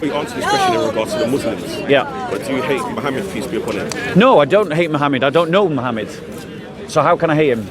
We answered this question in regards to the Muslims. Yeah. But do you hate Muhammad, peace be upon him? No, I don't hate Muhammad. I don't know Muhammad. So how can I hate him?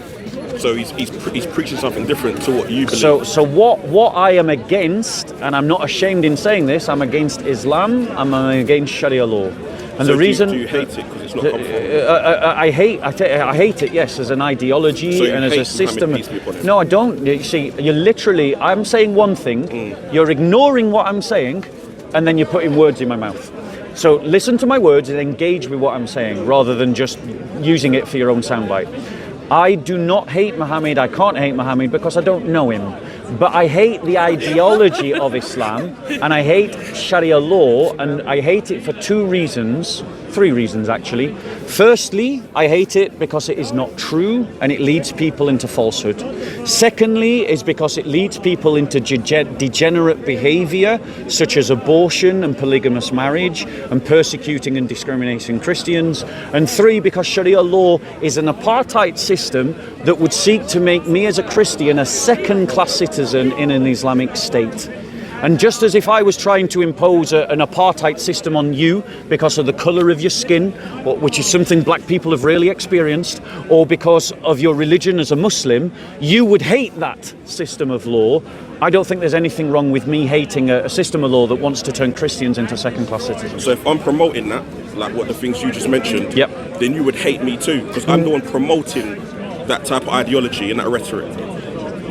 So he's preaching something different to what you believe. So what I am against, and I'm not ashamed in saying this, I'm against Islam. I'm against Sharia law. And so the reason do you hate it because it's not come from? I hate it. Yes, as an ideology So you and as hate a system. Muhammad, peace be upon him? No, I don't. You see, you're literally. I'm saying one thing. You're ignoring what I'm saying, and then you're putting words in my mouth. So listen to my words and engage with what I'm saying, rather than just using it for your own soundbite. I do not hate Muhammad. I can't hate Muhammad because I don't know him. But I hate the ideology of Islam, and I hate Sharia law, and I hate it for three reasons actually. Firstly, I hate it because it is not true and it leads people into falsehood. Secondly, is because it leads people into degenerate behavior, such as abortion and polygamous marriage and persecuting and discriminating Christians. And three, because Sharia law is an apartheid system that would seek to make me as a Christian a second-class citizen in an Islamic state. And just as if I was trying to impose an apartheid system on you because of the colour of your skin, which is something black people have really experienced, or because of your religion as a Muslim, you would hate that system of law. I don't think there's anything wrong with me hating a system of law that wants to turn Christians into second-class citizens. So if I'm promoting that, like what the things you just mentioned, Yep. then you would hate me too, because I'm the one promoting that type of ideology and that rhetoric.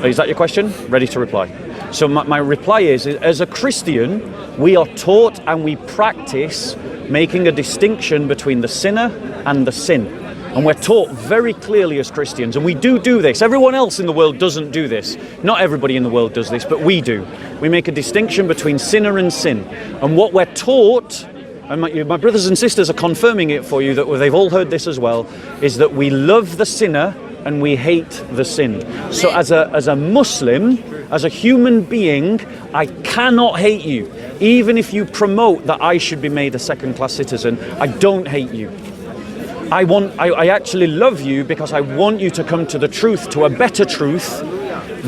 Is that your question? Ready to reply. So my reply is, as a Christian, we are taught and we practice making a distinction between the sinner and the sin. And we're taught very clearly as Christians, and we do this. Everyone else in the world doesn't do this. Not everybody in the world does this, but we do. We make a distinction between sinner and sin. And what we're taught, and my brothers and sisters are confirming it for you, that they've all heard this as well, is that we love the sinner and we hate the sin. So as a Muslim, as a human being, I cannot hate you. Even if you promote that I should be made a second-class citizen, I don't hate you. I actually love you because I want you to come to the truth, to a better truth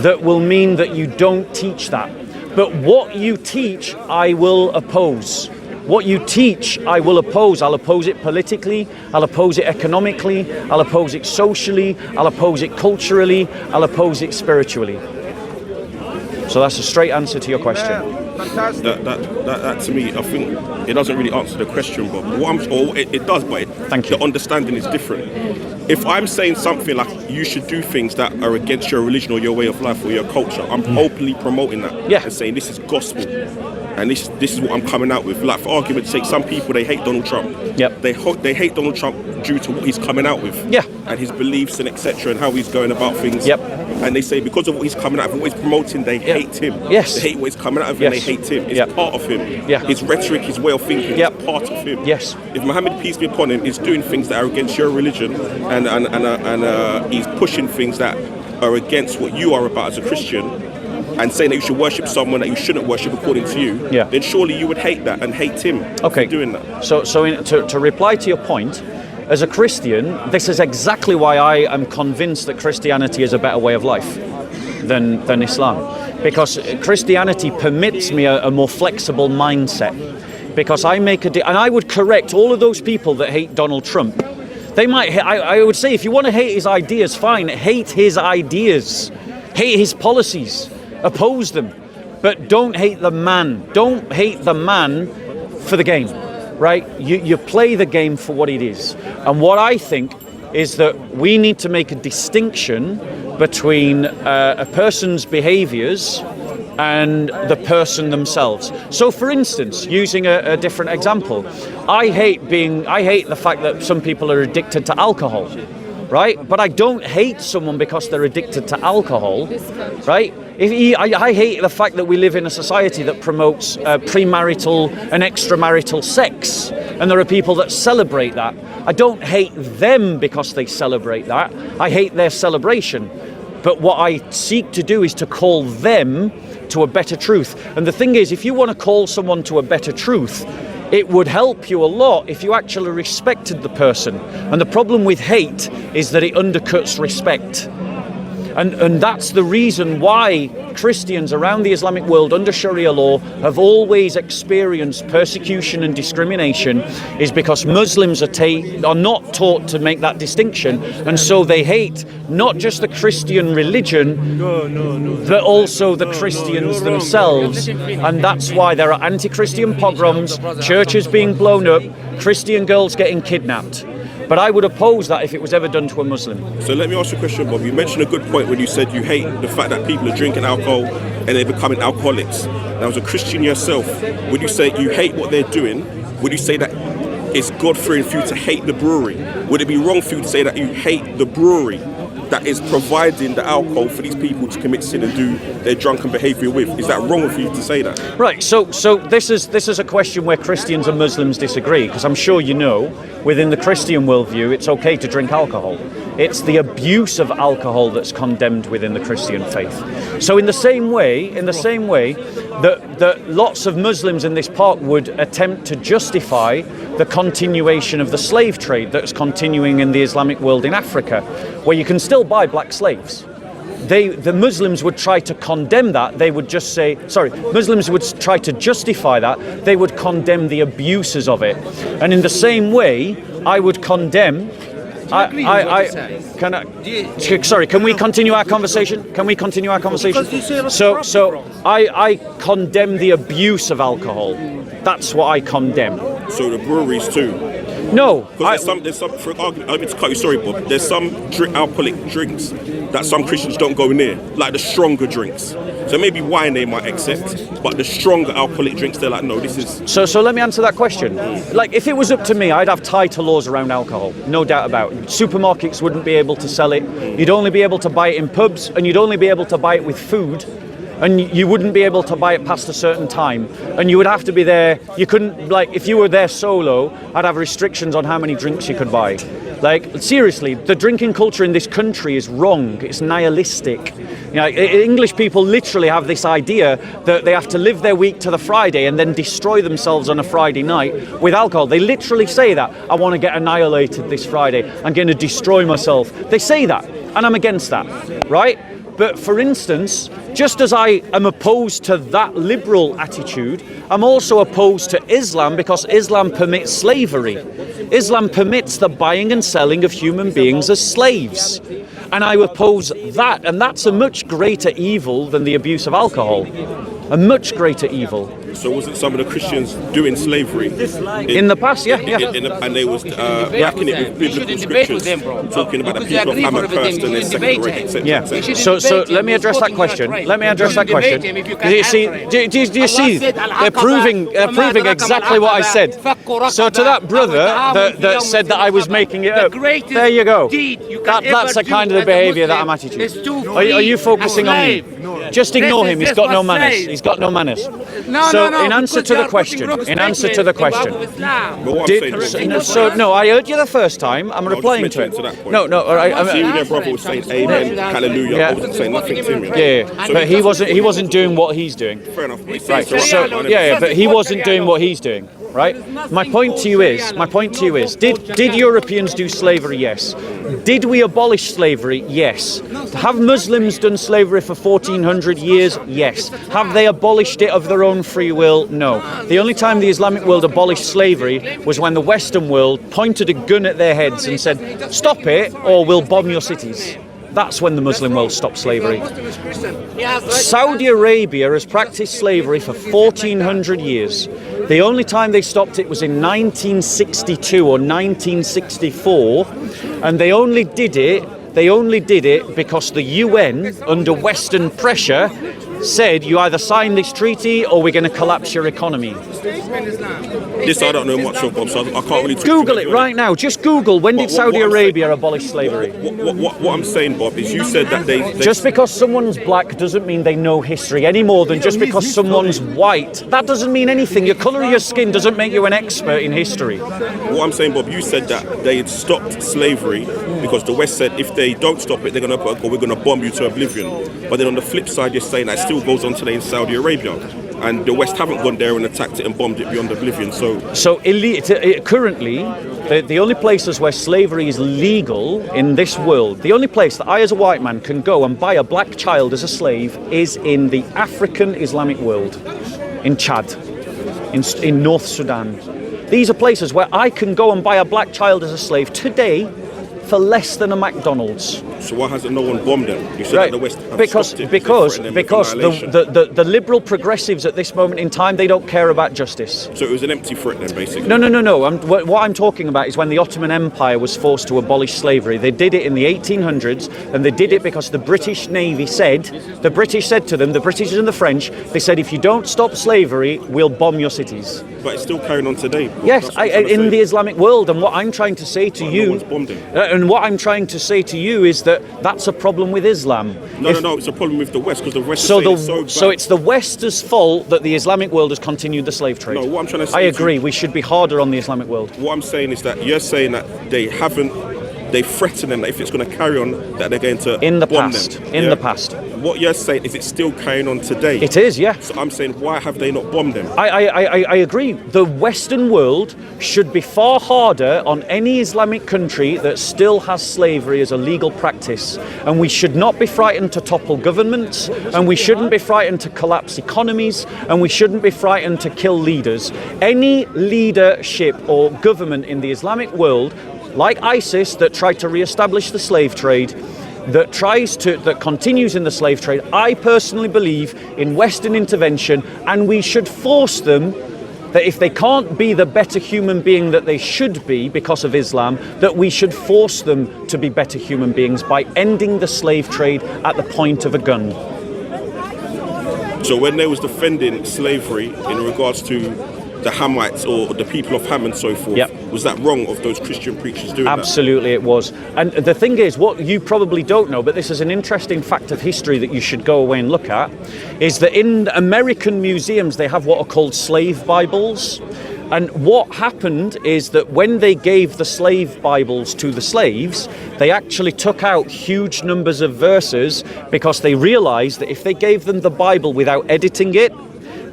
that will mean that you don't teach that. But what you teach, I will oppose. What you teach, I will oppose. I'll oppose it politically, I'll oppose it economically, I'll oppose it socially, I'll oppose it culturally, I'll oppose it spiritually. So that's a straight answer to your question. That to me, I think it doesn't really answer the question, but it does, but Thank you. The understanding is different. If I'm saying something like you should do things that are against your religion or your way of life or your culture, I'm openly promoting that and saying this is gospel. And this is what I'm coming out with. Like, for argument's sake, some people, they hate Donald Trump. Yep. They hate Donald Trump due to what he's coming out with. Yeah. And his beliefs and etc. and how he's going about things. Yep. And they say because of what he's coming out of, what he's promoting, they hate him. Yes. They hate what he's coming out of and they hate him. It's part of him. Yeah. His rhetoric, his way of thinking is part of him. Yes. If Muhammad, peace be upon him, is doing things that are against your religion and he's pushing things that are against what you are about as a Christian, and saying that you should worship someone that you shouldn't worship according to you, then surely you would hate that and hate him for doing that. So to reply to your point, as a Christian, this is exactly why I am convinced that Christianity is a better way of life than Islam. Because Christianity permits me a more flexible mindset. Because I and I would correct all of those people that hate Donald Trump. They might, I would say, if you want to hate his ideas, fine, hate his ideas, hate his policies. Oppose them, but don't hate the man. Don't hate the man for the game, right? You play the game for what it is. And what I think is that we need to make a distinction between a person's behaviors and the person themselves. So for instance, using a different example, I hate the fact that some people are addicted to alcohol, right? But I don't hate someone because they're addicted to alcohol, right? I hate the fact that we live in a society that promotes premarital and extramarital sex, and there are people that celebrate that. I don't hate them because they celebrate that. I hate their celebration. But what I seek to do is to call them to a better truth. And the thing is, if you want to call someone to a better truth, it would help you a lot if you actually respected the person. And the problem with hate is that it undercuts respect. And that's the reason why Christians around the Islamic world under Sharia law have always experienced persecution and discrimination, is because Muslims are not taught to make that distinction, and so they hate not just the Christian religion, but also the Christians themselves. And that's why there are anti-Christian pogroms, churches being blown up, Christian girls getting kidnapped. But I would oppose that if it was ever done to a Muslim. So let me ask you a question, Bob. You mentioned a good point when you said you hate the fact that people are drinking alcohol and they're becoming alcoholics. Now, as a Christian yourself, would you say you hate what they're doing? Would you say that it's God-fearing for you to hate the brewery? Would it be wrong for you to say that you hate the brewery that is providing the alcohol for these people to commit sin and do their drunken behaviour with? Is that wrong for you to say that? Right, so this is a question where Christians and Muslims disagree, because I'm sure you know, within the Christian worldview, it's okay to drink alcohol. It's the abuse of alcohol that's condemned within the Christian faith. So in the same way that lots of Muslims in this park would attempt to justify the continuation of the slave trade that's continuing in the Islamic world in Africa, where you can still buy black slaves. The Muslims would try to condemn that. They would just say, Muslims would try to justify that. They would condemn the abuses of it. And in the same way, I would condemn. Can we continue our conversation? Can we continue our conversation? So I condemn the abuse of alcohol. That's what I condemn. So the breweries too? No. Because there's some, for argument to cut you, sorry, Bob, there's some alcoholic drinks that some Christians don't go near, like the stronger drinks. So maybe wine they might accept, but the stronger alcoholic drinks, they're like, no, this is... So let me answer that question. Like, if it was up to me, I'd have tighter laws around alcohol, no doubt about it. Supermarkets wouldn't be able to sell it. You'd only be able to buy it in pubs, and you'd only be able to buy it with food. And you wouldn't be able to buy it past a certain time, and you would have to be there. You couldn't, like, if you were there solo, I'd have restrictions on how many drinks you could buy. Like, seriously, the drinking culture in this country is wrong. It's nihilistic. You know, English people literally have this idea that they have to live their week to the Friday and then destroy themselves on a Friday night with alcohol. They literally say that. I want to get annihilated this Friday. I'm going to destroy myself. They say that, and I'm against that, right? But for instance, just as I am opposed to that liberal attitude, I'm also opposed to Islam, because Islam permits slavery. Islam permits the buying and selling of human beings as slaves. And I oppose that, and that's a much greater evil than the abuse of alcohol. A much greater evil. So wasn't some of the Christians doing slavery in the past? Yeah. And they was backing it with biblical scriptures, talking about the people of Ham are cursed and they're second rate, etc. Yeah. So let me address that question. Do you see? They're proving exactly what I said. So to that brother that said that I was making it up, there you go. That's the kind of the behaviour that I'm attitude. Are you focusing on me? Just ignore him. He's got no manners. He's got no manners. So in answer to the question. I heard you the first time. I'm replying to it. No. I see their brother was saying amen, hallelujah. I wasn't saying nothing to him. Yeah. But he wasn't doing what he's doing. Fair enough. Right. But he wasn't doing what he's doing. Right? My point to you is, did Europeans do slavery? Yes. Did we abolish slavery? Yes. Have Muslims done slavery for 1400 years? Yes. Have they abolished it of their own free will? No. The only time the Islamic world abolished slavery was when the Western world pointed a gun at their heads and said, stop it or we'll bomb your cities. That's when the Muslim world stopped slavery. Saudi Arabia has practiced slavery for 1400 years. The only time they stopped it was in 1962 or 1964, and they only did it because the UN, under Western pressure, said you either sign this treaty or we're going to collapse your economy. This I don't know much of, Bob, so I can't really talk. Google it right now. Just Google when did Saudi Arabia abolish slavery. What I'm saying, Bob, is you said that they... Just because someone's black doesn't mean they know history any more than just because someone's white. That doesn't mean anything. Your colour of your skin doesn't make you an expert in history. What I'm saying, Bob, you said that they had stopped slavery because the West said if they don't stop it, we're going to bomb you to oblivion. But then on the flip side, you're saying that still goes on today in Saudi Arabia, and the West haven't gone there and attacked it and bombed it beyond oblivion. So currently The only places where slavery is legal in this world, the only place that I as a white man can go and buy a black child as a slave is in the African Islamic world, in Chad, in North Sudan. These are places where I can go and buy a black child as a slave today for less than a McDonald's. So why hasn't no one bombed them? You said that the West have because stopped it because threatening them with because annihilation. the liberal progressives at this moment in time, they don't care about justice. So it was an empty threat then, basically. No. What I'm talking about is when the Ottoman Empire was forced to abolish slavery. They did it in the 1800s, and they did it because the British Navy said, the British said to them, the British and the French, they said, if you don't stop slavery, we'll bomb your cities. But it's still carrying on today. Yes, in the Islamic world, and what I'm trying to say to you, no one's bombed him. And what I'm trying to say to you is that that's a problem with Islam. No, it's a problem with the West, because the West So is so bad. so it's the West's fault that the Islamic world has continued the slave trade. No, what I'm trying to say I agree. We should be harder on the Islamic world. What I'm saying is that you're saying that they threaten them that if it's going to carry on, that they're going to bomb them. In the past. What you're saying is it's still carrying on today. It is, yeah. So I'm saying, why have they not bombed them? I agree. The Western world should be far harder on any Islamic country that still has slavery as a legal practice. And we should not be frightened to topple governments, and we shouldn't be frightened to collapse economies, and we shouldn't be frightened to kill leaders. Any leadership or government in the Islamic world, like ISIS, that tried to re-establish the slave trade, that continues in the slave trade, I personally believe in Western intervention, and we should force them that if they can't be the better human being that they should be because of Islam, that we should force them to be better human beings by ending the slave trade at the point of a gun. So when they was defending slavery in regards to the Hamites or the people of Ham and so forth, Yep. was that wrong of those Christian preachers doing Absolutely it was. And the thing is, what you probably don't know, but this is an interesting fact of history that you should go away and look at, is that in American museums they have what are called slave Bibles. And what happened is that when they gave the slave Bibles to the slaves, they actually took out huge numbers of verses because they realized that if they gave them the Bible without editing it,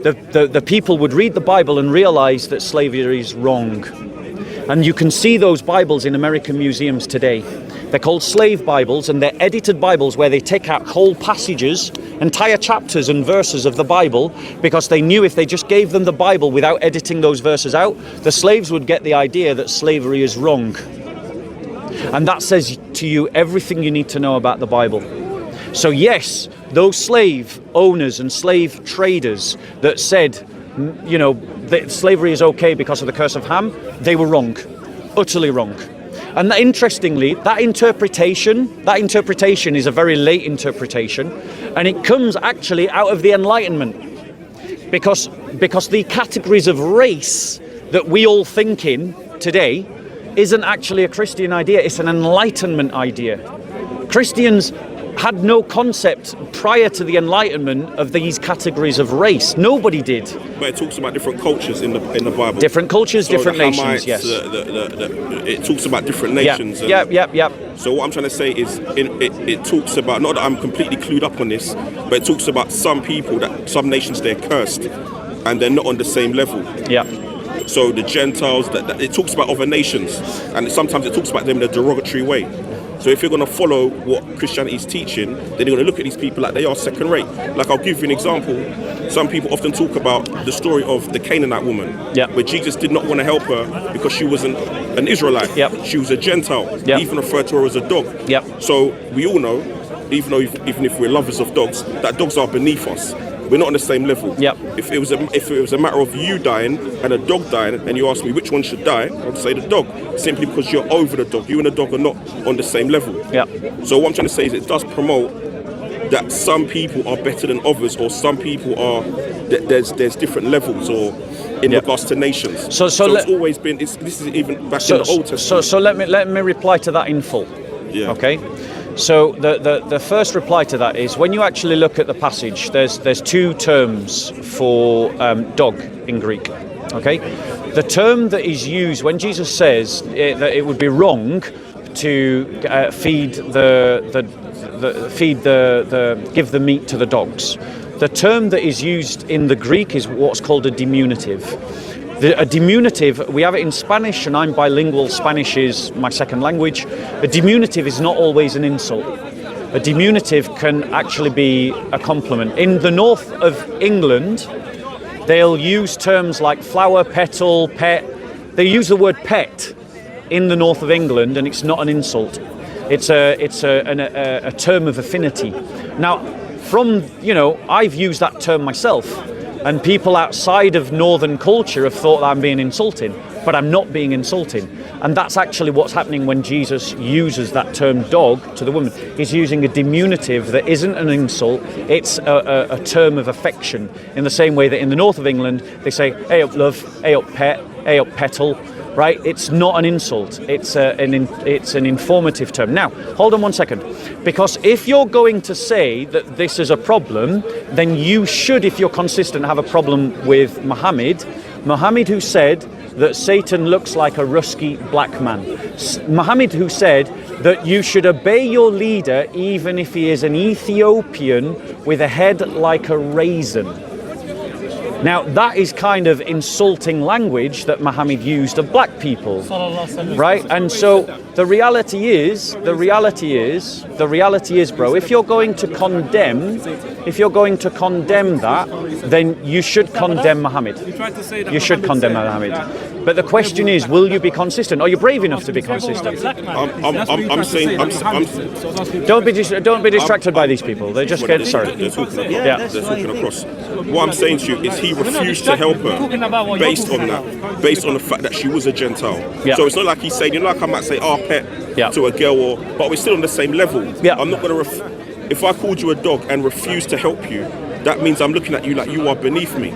the people would read the Bible and realize that slavery is wrong. And you can see those Bibles in American museums today. They're called slave Bibles, and they're edited Bibles where they take out whole passages, entire chapters and verses of the Bible, because they knew if they just gave them the Bible without editing those verses out, the slaves would get the idea that slavery is wrong. And that says to you everything you need to know about the Bible. So yes, those slave owners and slave traders that said, that slavery is okay because of the curse of Ham, they were wrong, utterly wrong. And interestingly, that interpretation is a very late interpretation, and it comes actually out of the Enlightenment, because the categories of race that we all think in today isn't actually a Christian idea, it's an Enlightenment idea. Christians had no concept prior to the Enlightenment of these categories of race. Nobody did. But it talks about different cultures in the Bible. Different cultures, so different nations, Hamites, yes. It talks about different nations. Yep. So what I'm trying to say is, it talks about, not that I'm completely clued up on this, but it talks about some people, that some nations, they're cursed, and they're not on the same level. Yeah. So the Gentiles, that it talks about other nations, and sometimes it talks about them in a derogatory way. So if you're going to follow what Christianity is teaching, then you're going to look at these people like they are second rate. Like, I'll give you an example. Some people often talk about the story of the Canaanite woman, where Jesus did not want to help her because she wasn't an Israelite. Yep. She was a Gentile. Yep. He even referred to her as a dog. Yep. So we all know, even if we're lovers of dogs, that dogs are beneath us. We're not on the same level. Yep. If it was a matter of you dying and a dog dying, and you ask me which one should die, I'd say the dog, simply because you're over the dog. You and the dog are not on the same level. Yep. So what I'm trying to say is, it does promote that some people are better than others, or some people are there's different levels, or in regards to nations. So it's always been. This is even back in the Old Testament. So let me reply to that in full. Yeah. Okay. So the first reply to that is, when you actually look at the passage, there's two terms for dog in Greek. Okay, the term that is used when Jesus says that it would be wrong to give the meat to the dogs. The term that is used in the Greek is what's called a diminutive. A diminutive, we have it in Spanish, and I'm bilingual. Spanish is my second language. A diminutive is not always an insult. A diminutive can actually be a compliment. In the north of England, they'll use terms like flower, petal, pet. They use the word pet in the north of England, and it's not an insult. It's a term of affinity. Now, I've used that term myself, and people outside of northern culture have thought that I'm being insulting, but I'm not being insulting. And that's actually what's happening when Jesus uses that term dog to the woman. He's using a diminutive that isn't an insult, it's a term of affection, in the same way that in the north of England, they say, hey up love, hey up pet, hey up petal, right? It's not an insult, it's an informative term. Now, hold on one second, because if you're going to say that this is a problem, then you should, if you're consistent, have a problem with Muhammad who said that Satan looks like a rusky black man. Muhammad who said that you should obey your leader even if he is an Ethiopian with a head like a raisin. Now, that is kind of insulting language that Muhammad used of black people, right? And so the reality is, bro, if you're going to condemn that, then you should condemn Muhammad. You should condemn Muhammad. But the question is, will you be consistent? Are you brave enough to be consistent? I'm saying, Don't be distracted by these people. They just get sorry. They're talking across. What I'm saying to you is he refused to help her based on the fact that she was a Gentile. Yeah. So it's not like he's saying, like I might say, pet to a girl, but we're still on the same level. Yeah. I'm not going to, if I called you a dog and refused to help you, that means I'm looking at you like you are beneath me.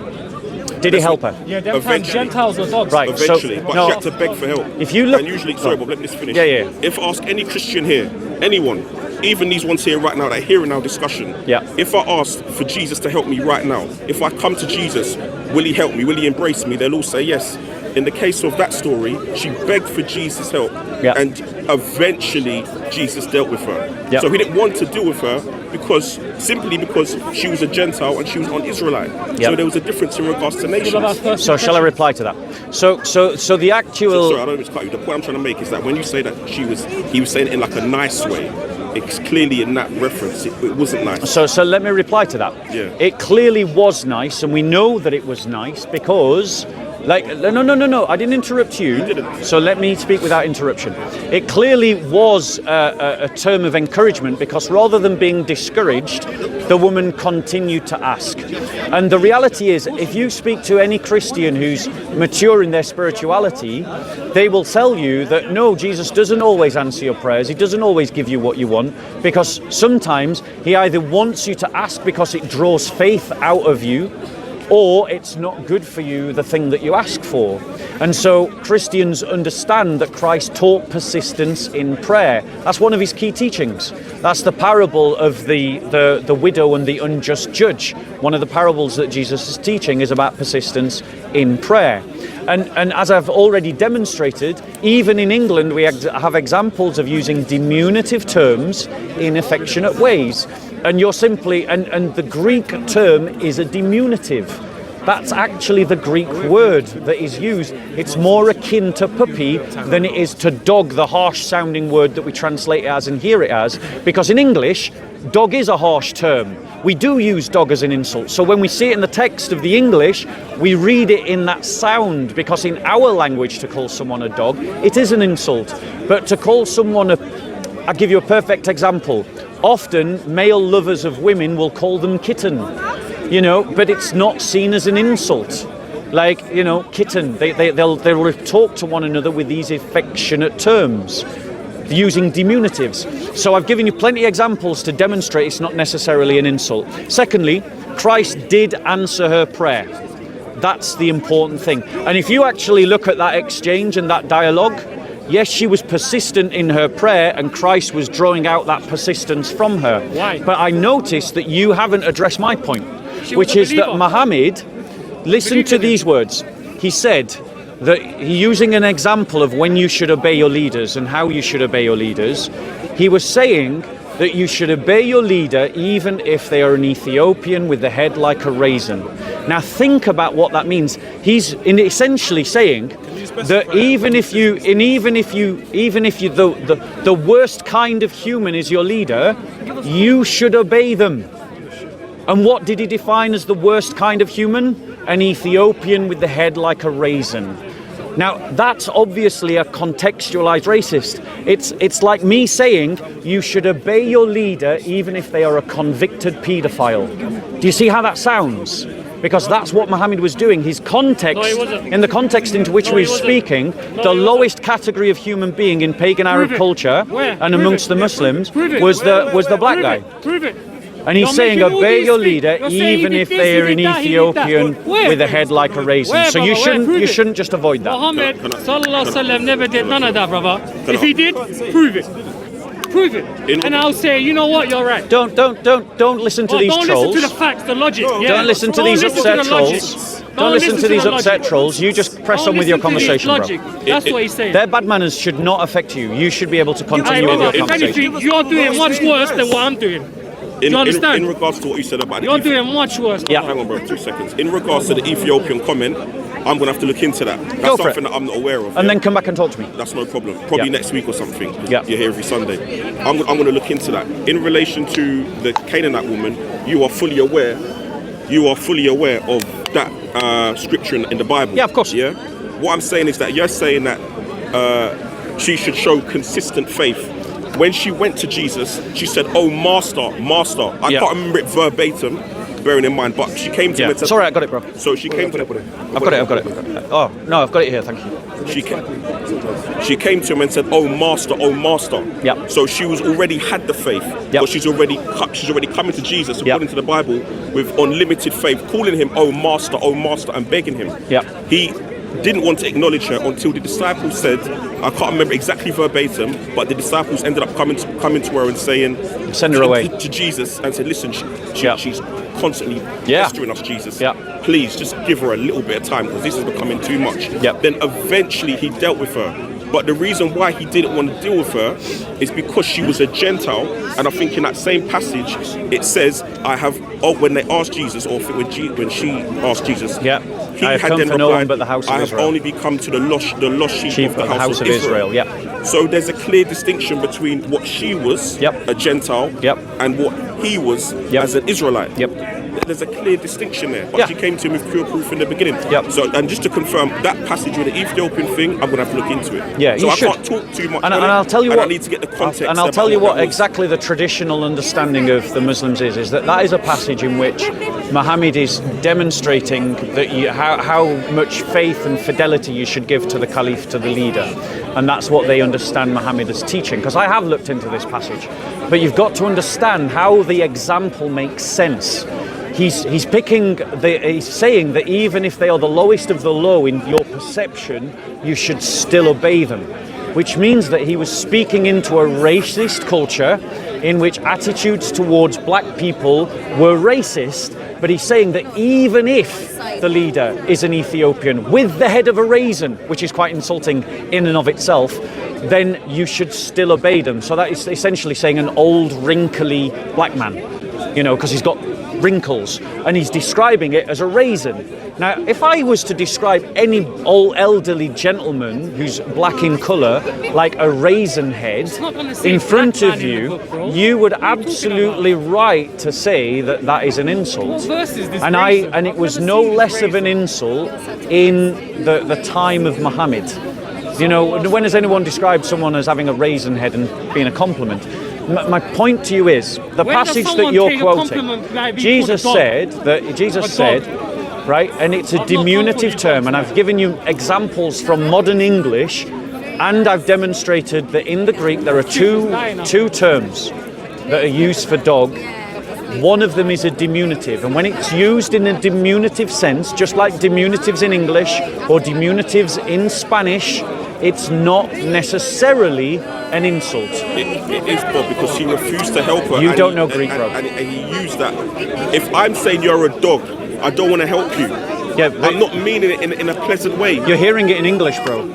Did he help her? Yeah, them Gentiles are dogs. Right. Eventually, but she had to beg for help. If you look, and usually, sorry, Bob, let me just finish. Yeah. If I ask any Christian here, anyone, even these ones here right now that are hearing our discussion, if I ask for Jesus to help me right now, if I come to Jesus, will he help me? Will he embrace me? They'll all say yes. In the case of that story, she begged for Jesus' help, and eventually Jesus dealt with her. So he didn't want to deal with her simply because she was a Gentile and she was non-Israelite. So there was a difference in regards to nations. So shall I reply to that? So the actual. Sorry, I don't mean to cut you. The point I'm trying to make is that when you say that he was saying it in like a nice way, it's clearly in that reference it wasn't nice. So let me reply to that. Yeah. It clearly was nice, and we know that it was nice because. No, I didn't interrupt you. You didn't. So let me speak without interruption. It clearly was a term of encouragement because rather than being discouraged, the woman continued to ask. And the reality is, if you speak to any Christian who's mature in their spirituality, they will tell you that no, Jesus doesn't always answer your prayers. He doesn't always give you what you want, because sometimes he either wants you to ask because it draws faith out of you, or it's not good for you, the thing that you ask for. And so Christians understand that Christ taught persistence in prayer. That's one of his key teachings. That's the parable of the widow and the unjust judge. One of the parables that Jesus is teaching is about persistence in prayer. And as I've already demonstrated, even in England we have examples of using diminutive terms in affectionate ways. And you're simply, and the Greek term is a diminutive. That's actually the Greek word that is used. It's more akin to puppy than it is to dog, the harsh sounding word that we translate it as and hear it as. Because in English, dog is a harsh term. We do use dog as an insult. So when we see it in the text of the English, we read it in that sound, because in our language to call someone a dog, it is an insult. But to call someone I'll give you a perfect example. Often male lovers of women will call them kitten, but it's not seen as an insult. Like, kitten, they'll talk to one another with these affectionate terms, using diminutives. So I've given you plenty of examples to demonstrate it's not necessarily an insult. Secondly, Christ did answer her prayer. That's the important thing. And if you actually look at that exchange and that dialogue, yes, she was persistent in her prayer, and Christ was drawing out that persistence from her. Why? But I noticed that you haven't addressed my point, which is that Muhammad, listen to these words. He said that, using an example of when you should obey your leaders and how you should obey your leaders, he was saying that you should obey your leader even if they are an Ethiopian with the head like a raisin. Now think about what that means. He's essentially saying that even if the worst kind of human is your leader, you should obey them. And what did he define as the worst kind of human? An Ethiopian with the head like a raisin. Now, that's obviously a contextualized racist. It's like me saying you should obey your leader even if they are a convicted paedophile. Do you see how that sounds? Because that's what Muhammad was doing. His context, in the context into which he was speaking, the lowest category of human being in pagan Arab culture and amongst the Muslims was the black guy. Prove it. And he's saying, obey your leader even if they are an Ethiopian with a head like a raisin. So you shouldn't just avoid that. Muhammad sallallahu alaihi wasallam never did none of that, brother. If he did, prove it. Prove it. And I'll say, you know what, you're right. Don't listen to these trolls. Don't listen to the facts, the logic. Don't listen to these upset trolls. Don't listen to these upset trolls. You just press on with your conversation, bro. That's what he's saying. Their bad manners should not affect you. You should be able to continue with your conversation. If anything, you're doing much worse than what I'm doing. Do you understand? In regards to what you said about you're doing much worse. Yeah. Hang on, bro, 2 seconds. In regards to the Ethiopian comment, I'm going to have to look into that. That's something that I'm not aware of. And then come back and talk to me. That's no problem. Probably next week or something. Yeah. You're here every Sunday. I'm going to look into that. In relation to the Canaanite woman, you are fully aware of that scripture in the Bible. Yeah, of course. Yeah. What I'm saying is that you're saying that she should show consistent faith. When she went to Jesus, she said, "Oh, Master, Master." I can't remember it verbatim, bearing in mind, but she came to him and said... Sorry, I got it, bro. So she came to... I've got it. Oh, no, I've got it here, thank you. She came to him and said, "Oh, Master, oh, Master." Yeah. So she was already had the faith, but she's already coming to Jesus, according to the Bible, with unlimited faith, calling him, "Oh, Master, and begging him. Yeah. He didn't want to acknowledge her until the disciples said, I can't remember exactly verbatim, but the disciples ended up coming to her and saying, send her away to Jesus, and said, "Listen, she's constantly pestering us, Jesus. Please just give her a little bit of time because this is becoming too much." Then eventually he dealt with her. But the reason why he didn't want to deal with her is because she was a Gentile. And I think in that same passage, it says, when they asked Jesus, or when she asked Jesus, he had then replied, but the house of I have Israel. only become to the lost sheep of the house of Israel. So there's a clear distinction between what she was, a Gentile, and what he was as an Israelite. There's a clear distinction there. But she came to him with pure proof in the beginning. So, and just to confirm, that passage with the Ethiopian thing, I'm going to have to look into it. So I can't talk too much. And I'll tell you what. I need to get the context. And I'll tell you what exactly the traditional understanding of the Muslims is that is a passage in which Muhammad is demonstrating that how much faith and fidelity you should give to the Caliph, to the leader. And that's what they understand Muhammad as teaching. Because I have looked into this passage. But you've got to understand how the example makes sense. He's saying that even if they are the lowest of the low in your perception, you should still obey them. Which means that he was speaking into a racist culture in which attitudes towards black people were racist, but he's saying that even if the leader is an Ethiopian with the head of a raisin, which is quite insulting in and of itself, then you should still obey them. So that is essentially saying an old, wrinkly black man, because he's got wrinkles, and he's describing it as a raisin. Now, if I was to describe any old elderly gentleman who's black in colour like a raisin head in front of you, you would absolutely right to say that is an insult. And it was no less of an insult in the time of Muhammad. When has anyone described someone as having a raisin head and being a compliment? My point to you is the passage that you're quoting. Jesus said, right, and it's a diminutive term, and I've given you examples from modern English, and I've demonstrated that in the Greek there are two terms that are used for dog. One of them is a diminutive, and when it's used in a diminutive sense, just like diminutives in English or diminutives in Spanish, it's not necessarily an insult. It is, Bob, because he refused to help her. You don't know Greek, bro. And he used that. If I'm saying you're a dog, I don't want to help you. Yeah, I'm not meaning it in a pleasant way. You're hearing it in English, bro.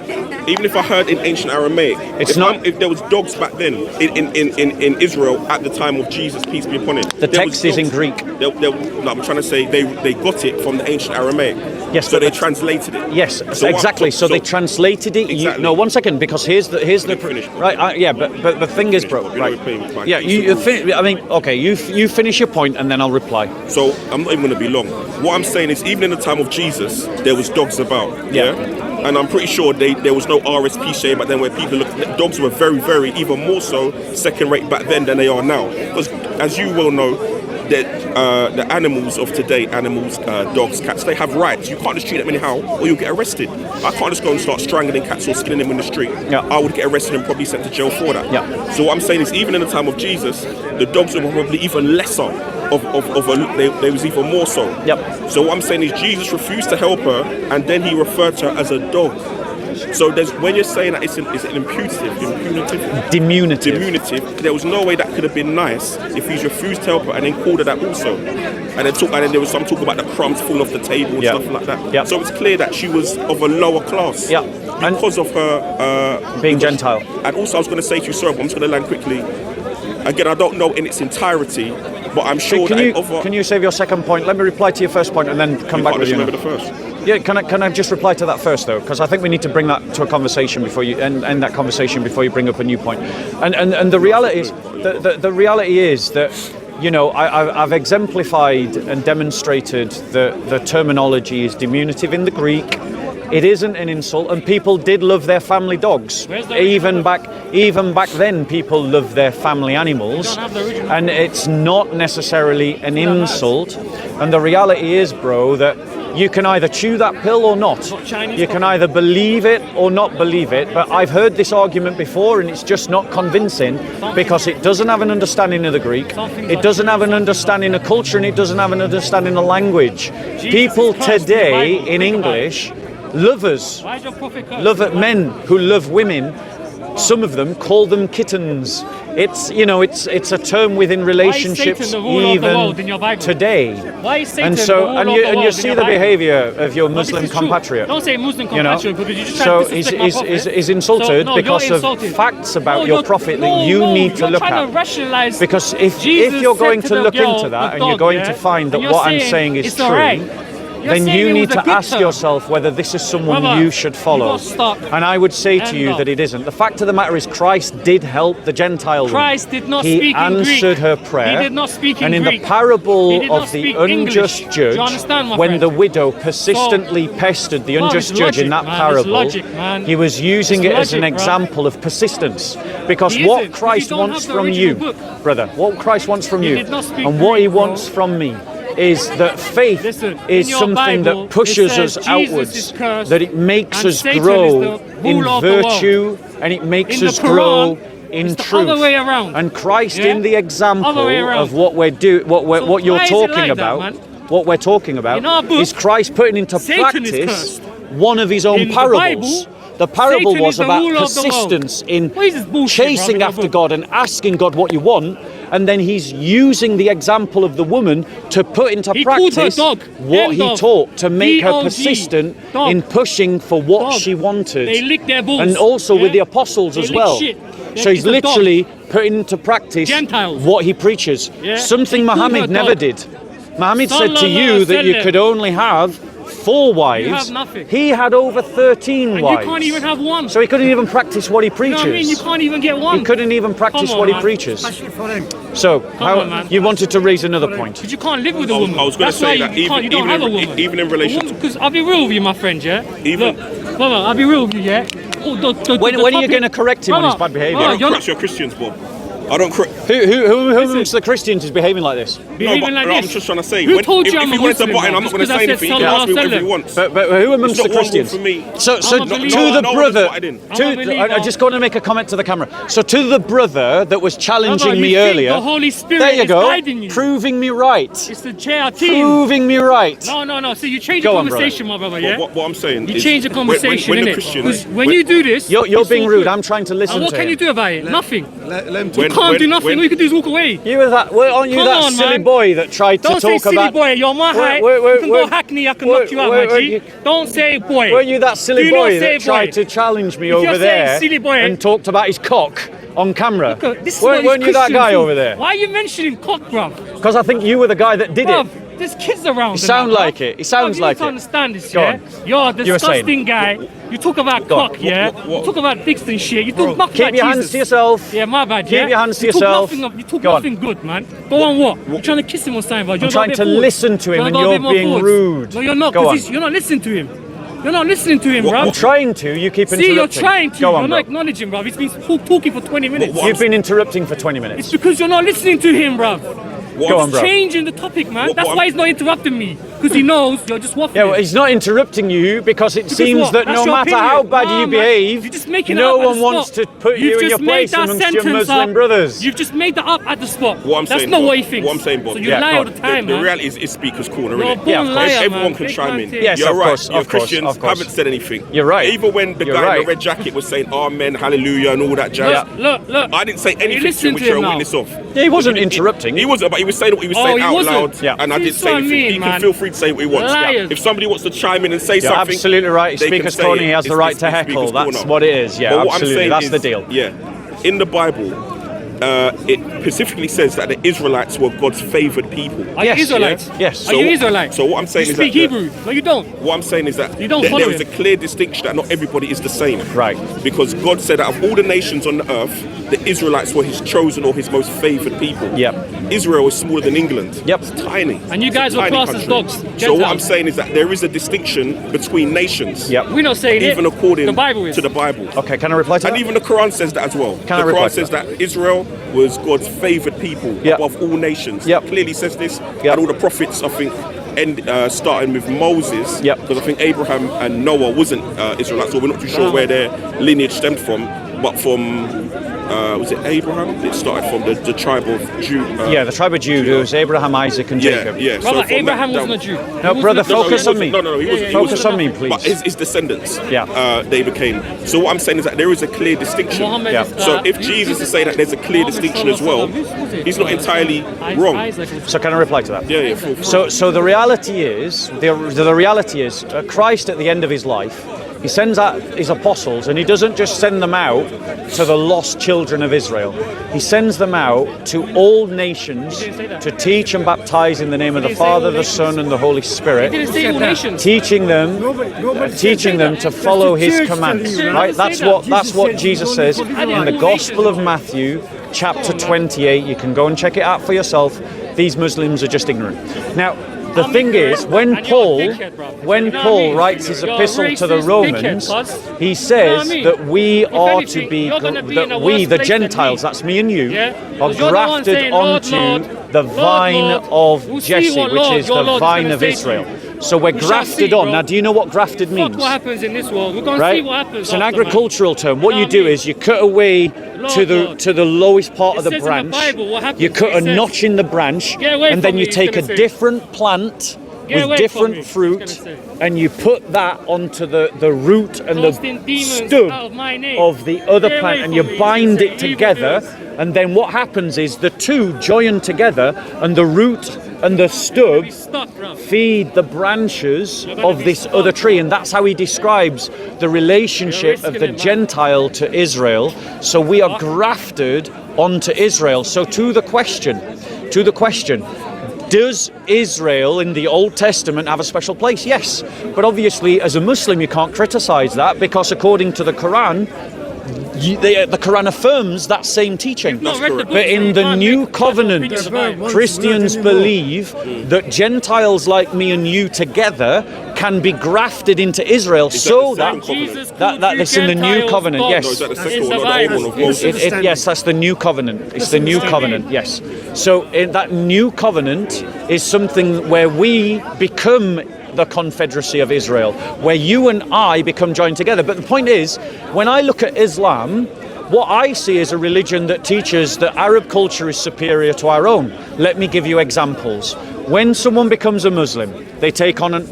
Even if I heard in ancient Aramaic, if there was dogs back then in Israel at the time of Jesus, peace be upon him. The text is in Greek. I'm trying to say they got it from the ancient Aramaic. Yes, so they translated it. Yes, exactly. So they translated it. Exactly. No, 1 second, because here's the finish, right. Yeah, but the thing is, bro. Right. Yeah, you finish your point, and then I'll reply. So I'm not even going to be long. What I'm saying is, even in the time of Jesus, there was dogs about. Yeah. And I'm pretty sure there was no RSPCA back then where people dogs were very, very, even more so, second rate back then than they are now. Because as you well know, that the animals of today, dogs, cats, they have rights. You can't just treat them anyhow or you'll get arrested. I can't just go and start strangling cats or skinning them in the street. Yeah. I would get arrested and probably sent to jail for that. Yeah. So what I'm saying is, even in the time of Jesus, the dogs were probably even lesser they was even more so. Yep. So what I'm saying is, Jesus refused to help her, and then he referred to her as a dog. So when you're saying that it's an diminutive, there was no way that could have been nice if he's refused to help her and then called her that also. And then there was some talk about the crumbs falling off the table and stuff like that. Yep. So it's clear that she was of a lower class. Yeah. Because of her being Gentile. And also I was going to say to you, sorry, but I'm just going to land quickly. Again, I don't know in its entirety, but I'm sure can you save your second point? Let me reply to your first point and then come back with you. Remember the first? Yeah, can I just reply to that first though? Because I think we need to bring that to a conversation before you end that conversation before you bring up a new point. And the reality is the reality is that, you know, I've exemplified and demonstrated that the terminology is diminutive in the Greek. It isn't an insult, and people did love their family dogs. Even back then, people loved their family animals, and it's not necessarily an insult. And the reality is, bro, that you can either chew that pill or not. You can either believe it or not believe it. But I've heard this argument before, and it's just not convincing because it doesn't have an understanding of the Greek, it doesn't have an understanding of culture, and it doesn't have an understanding of language. People today in English, lovers, men who love women, some of them call them kittens. It's a term within relationships even today. Why is Satan and so and you see the behaviour of your Muslim compatriot. Don't say Muslim compatriot, because you just so he's insulted because of facts about your prophet that you need to look at. Because if you're going to look into that and you're going to find that what I'm saying is true, then you need to ask yourself whether this is someone you should follow. And I would say to you that it isn't. The fact of the matter is, Christ did help the Gentile woman. Christ did not speak in Greek. He answered her prayer. He did not speak in Greek. And in the parable of the unjust judge, when the widow persistently pestered the unjust judge in that parable, he was using it as an example of persistence. Because what Christ wants from you, brother, what Christ wants from you, and what he wants from me, is that faith is something that pushes us outwards, that it makes us grow in virtue and it makes us grow in truth. And Christ in the example of what we're talking about is Christ putting into practice one of his own parables. The parable was about persistence in chasing after God and asking God what you want, and then he's using the example of the woman to put into practice what he taught, to make her persistent in pushing for what she wanted. And also with the apostles as well. So he's literally putting into practice what he preaches. Something Muhammad never did. Muhammad said to you that you could only have 4 wives. You have nothing. He had over 13 wives. You can't even have one. So he couldn't even practice what he preaches. You know what I mean? You can't even get one. He couldn't even practice what he preaches. So you wanted to raise another point. But you can't live with a woman. I was going to say that you don't have a woman. Even in relation to... Because I'll be real with you, my friend, yeah? Look, brother, I'll be real with you, yeah? When are you going to correct him on his bad behaviour? I don't correct your Christians, Bob. I don't correct... Who amongst the Christians is behaving like this? I'm just trying to say, who told you if he wanted to button, I'm not going to say anything. He can ask me whatever he wants. But who amongst the Christians? So to the brother, I just want to make a comment to the camera. So to the brother that was challenging me earlier, the Holy Spirit there you go, is guiding you. proving me right. It's the JR team. Proving me right. No. So you change the conversation, my brother, yeah? What I'm saying is... You change the conversation, when the innit? Christians... When you do this... You're being rude. I'm trying to listen to him. And what can you do about it? Nothing. When can't do nothing. All you can do is walk away. You were that. Aren't you Come that on, silly man. boy that tried Don't to say talk silly about? boy. You're my height. You can go Hackney. I can knock you out, my G. Don't say boy. Weren't you that silly Do boy not say that tried boy. to challenge me If over you're there saying silly boy- and talked about his cock on camera? This is what Weren't these you that Christians guy do. over there? Why are you mentioning cock, bruv? Because I think you were the guy that did Bruv, it. there's kids around. You sound like it. It sounds like You it. need to understand this, Go yeah? on. You're a You were saying. disgusting guy. You talk about Go on. cock, yeah? You talk about dicks and shit. You talk nothing Keep about your Jesus. hands to yourself. Yeah, my bad, Keep yeah? your hands to You talk yourself. nothing, you talk Go on. nothing good, man. Go on what? You're trying to kiss him or something, but I'm trying to listen to him and you're being rude. No, you're not, Go because on. you're not listening to him. You're not listening to him, I'm bro. trying to. You keep interrupting. See, you're trying to. Go You're on, not bro. acknowledging, bro. He's been talking for 20 minutes. You've been interrupting for 20 minutes. It's because you're not listening to him, bro. Go on, bro. Changing the topic, man. That's why he's not interrupting me. Because he knows you're just waffling. Yeah, well, he's not interrupting you because it seems what? that That's no your matter opinion. how bad Nah, you man. behave, You're just making no it up at one the wants spot. to put you in your place amongst your Muslim brothers. You've just made that up at the spot. What I'm That's saying, not Bob, what he thinks. what I'm saying, Bob, So you yeah, lie go all on. the time, The man. reality is Speaker's Corner, You're a isn't born it? of course. liar, Everyone man. can Big chime man in. thing. Yes, You're of right. course, Your of course, Christians of course. haven't said anything. You're right. Even when the You're guy in right. the red jacket was saying Amen, Hallelujah, and all that jazz. Look. I didn't say anything to listening him which to him you're a now? witness of. Yeah, he wasn't interrupting. He wasn't, but he was saying what he was saying he out wasn't? loud, Yeah. and I didn't This say what I anything. mean, He can man. feel free to say what he wants. Liars. If somebody wants to chime in and say You're something, absolutely right. they can Speaker's say Corner, it. he has the It's- right it's to heckle. Speaker's That's Corner. what it is. Yeah, But what I'm absolutely. saying That's is, the deal. Yeah, in the Bible, it specifically says that the Israelites were God's favored people. Are you Yes, Israelites? yeah. Yes. Are you Israelites? So what I'm saying You is speak that Hebrew. No, you don't. what I'm saying is that You don't there follow is a him. clear distinction that not everybody is the same. Right. Because God said out of all the nations on the earth, the Israelites were his chosen or his most favored people. Yep. Israel is smaller than England. Yep. It's tiny. And you guys It's a were tiny classed as country. dogs, So what Gentiles. I'm saying is that there is a distinction between nations. Yep. We're not saying Even it. according The Bible is. to the Bible. Okay, can I reply to And that? even the Quran says that as well. Can I The reply Quran to says that Israel was God's favored people Yep. above all nations. Yep. Clearly says this. Yep. And all the prophets, I think, starting with Moses. Yep. Because I think Abraham and Noah wasn't Israelites, so we're not too sure where their lineage stemmed from. But from, was it Abraham? It started from the tribe of Judah. Yeah, the tribe of Judah was Abraham, Isaac, and Jacob. Yeah. Brother, from Abraham that wasn't a Jew. No, brother, No, focus he on wasn't. me. No, he wasn't. Focus on me, please. But his descendants, Yeah. they became. So what I'm saying is that there is a clear distinction. Muhammad Yeah. is, So if Jesus is saying that there's a clear distinction as well, he's not entirely wrong. So can I reply to that? Yeah, full. So the reality is, the reality is, Christ at the end of his life, he sends out his apostles, and he doesn't just send them out to the lost children of Israel. He sends them out to all nations to teach and baptize in the name of the Father, the Son, and the Holy He Spirit, didn't say all nations. teaching them to follow his commands. Right? That's what Jesus says in the Gospel of Matthew, chapter 28. You can go and check it out for yourself. These Muslims are just ignorant. Now, the thing is, when Paul writes his epistle to the Romans, he says that we are to be, that we, the Gentiles, that's me and you, are grafted onto the vine of Jesse, which is the vine of Israel. So we're grafted on. Now, do you know what grafted means? Fuck what happens in this world. We're going to see what happens. It's an after, man. agricultural term. What you do is you cut away to the lowest part of the says in the branch. Bible what happens. You cut It a says- notch in the branch, Get away and then from you me, take a he's gonna say. different plant Get away with from different me, he's fruit, gonna say. and you put that onto the root and Casting the demons stub out of my name. of the other Get plant, away and you from me, bind he's it gonna say. together. And then what happens is the two join together, and the root and the stub Stuck, bro. feed the branches of this other tree, and that's how he describes the relationship of the Gentile to Israel. So we are grafted onto Israel. So to the question, does Israel in the Old Testament have a special place? Yes, but obviously as a Muslim you can't criticize that, because according to the Quran, the Quran affirms that same teaching. Not read the book, But so in you the can't new make covenant, opinions about it. Christians believe that Gentiles like me and you together can be grafted into Israel, so the that second covenant? Jesus that called it's you in the new Gentiles covenant. gods. Yes. No, is that the second It's one or the the old Bible. one of Moses? Yes, that's the new covenant. It's the new covenant, yes. So in that new covenant is something where we become the Confederacy of Israel, where you and I become joined together. But the point is, when I look at Islam, what I see is a religion that teaches that Arab culture is superior to our own. Let me give you examples. When someone becomes a Muslim,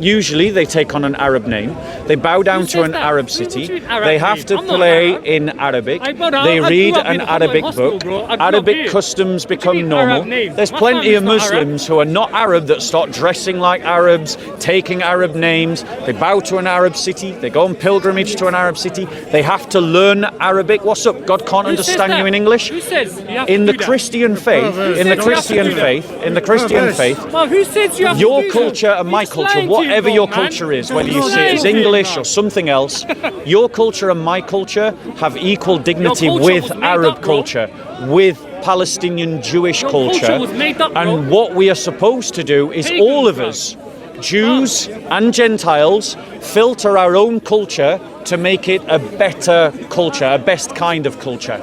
usually they take on an Arab name. They bow down to an Arab city. They have to play in Arabic. They read an Arabic book. Arabic customs become normal. There's plenty of Muslims who are not Arab that start dressing like Arabs, taking Arab names. They bow to an Arab city. They go on pilgrimage to an Arab city. They have to learn Arabic. What's up? God can't understand you in English? Who says you have In to the do Christian faith, who says you have your to do culture that? and my He's culture, lying to you, whatever bro, your man. culture is, whether you He's see it as lying to you, English bro. or something else, your culture and my culture have equal dignity culture with was made Arab up, bro. culture, with Palestinian Jewish culture culture. was made up, bro. And what we are supposed to do is Pagan, all of bro. us, Jews and Gentiles, filter our own culture to make it a better culture, a best kind of culture.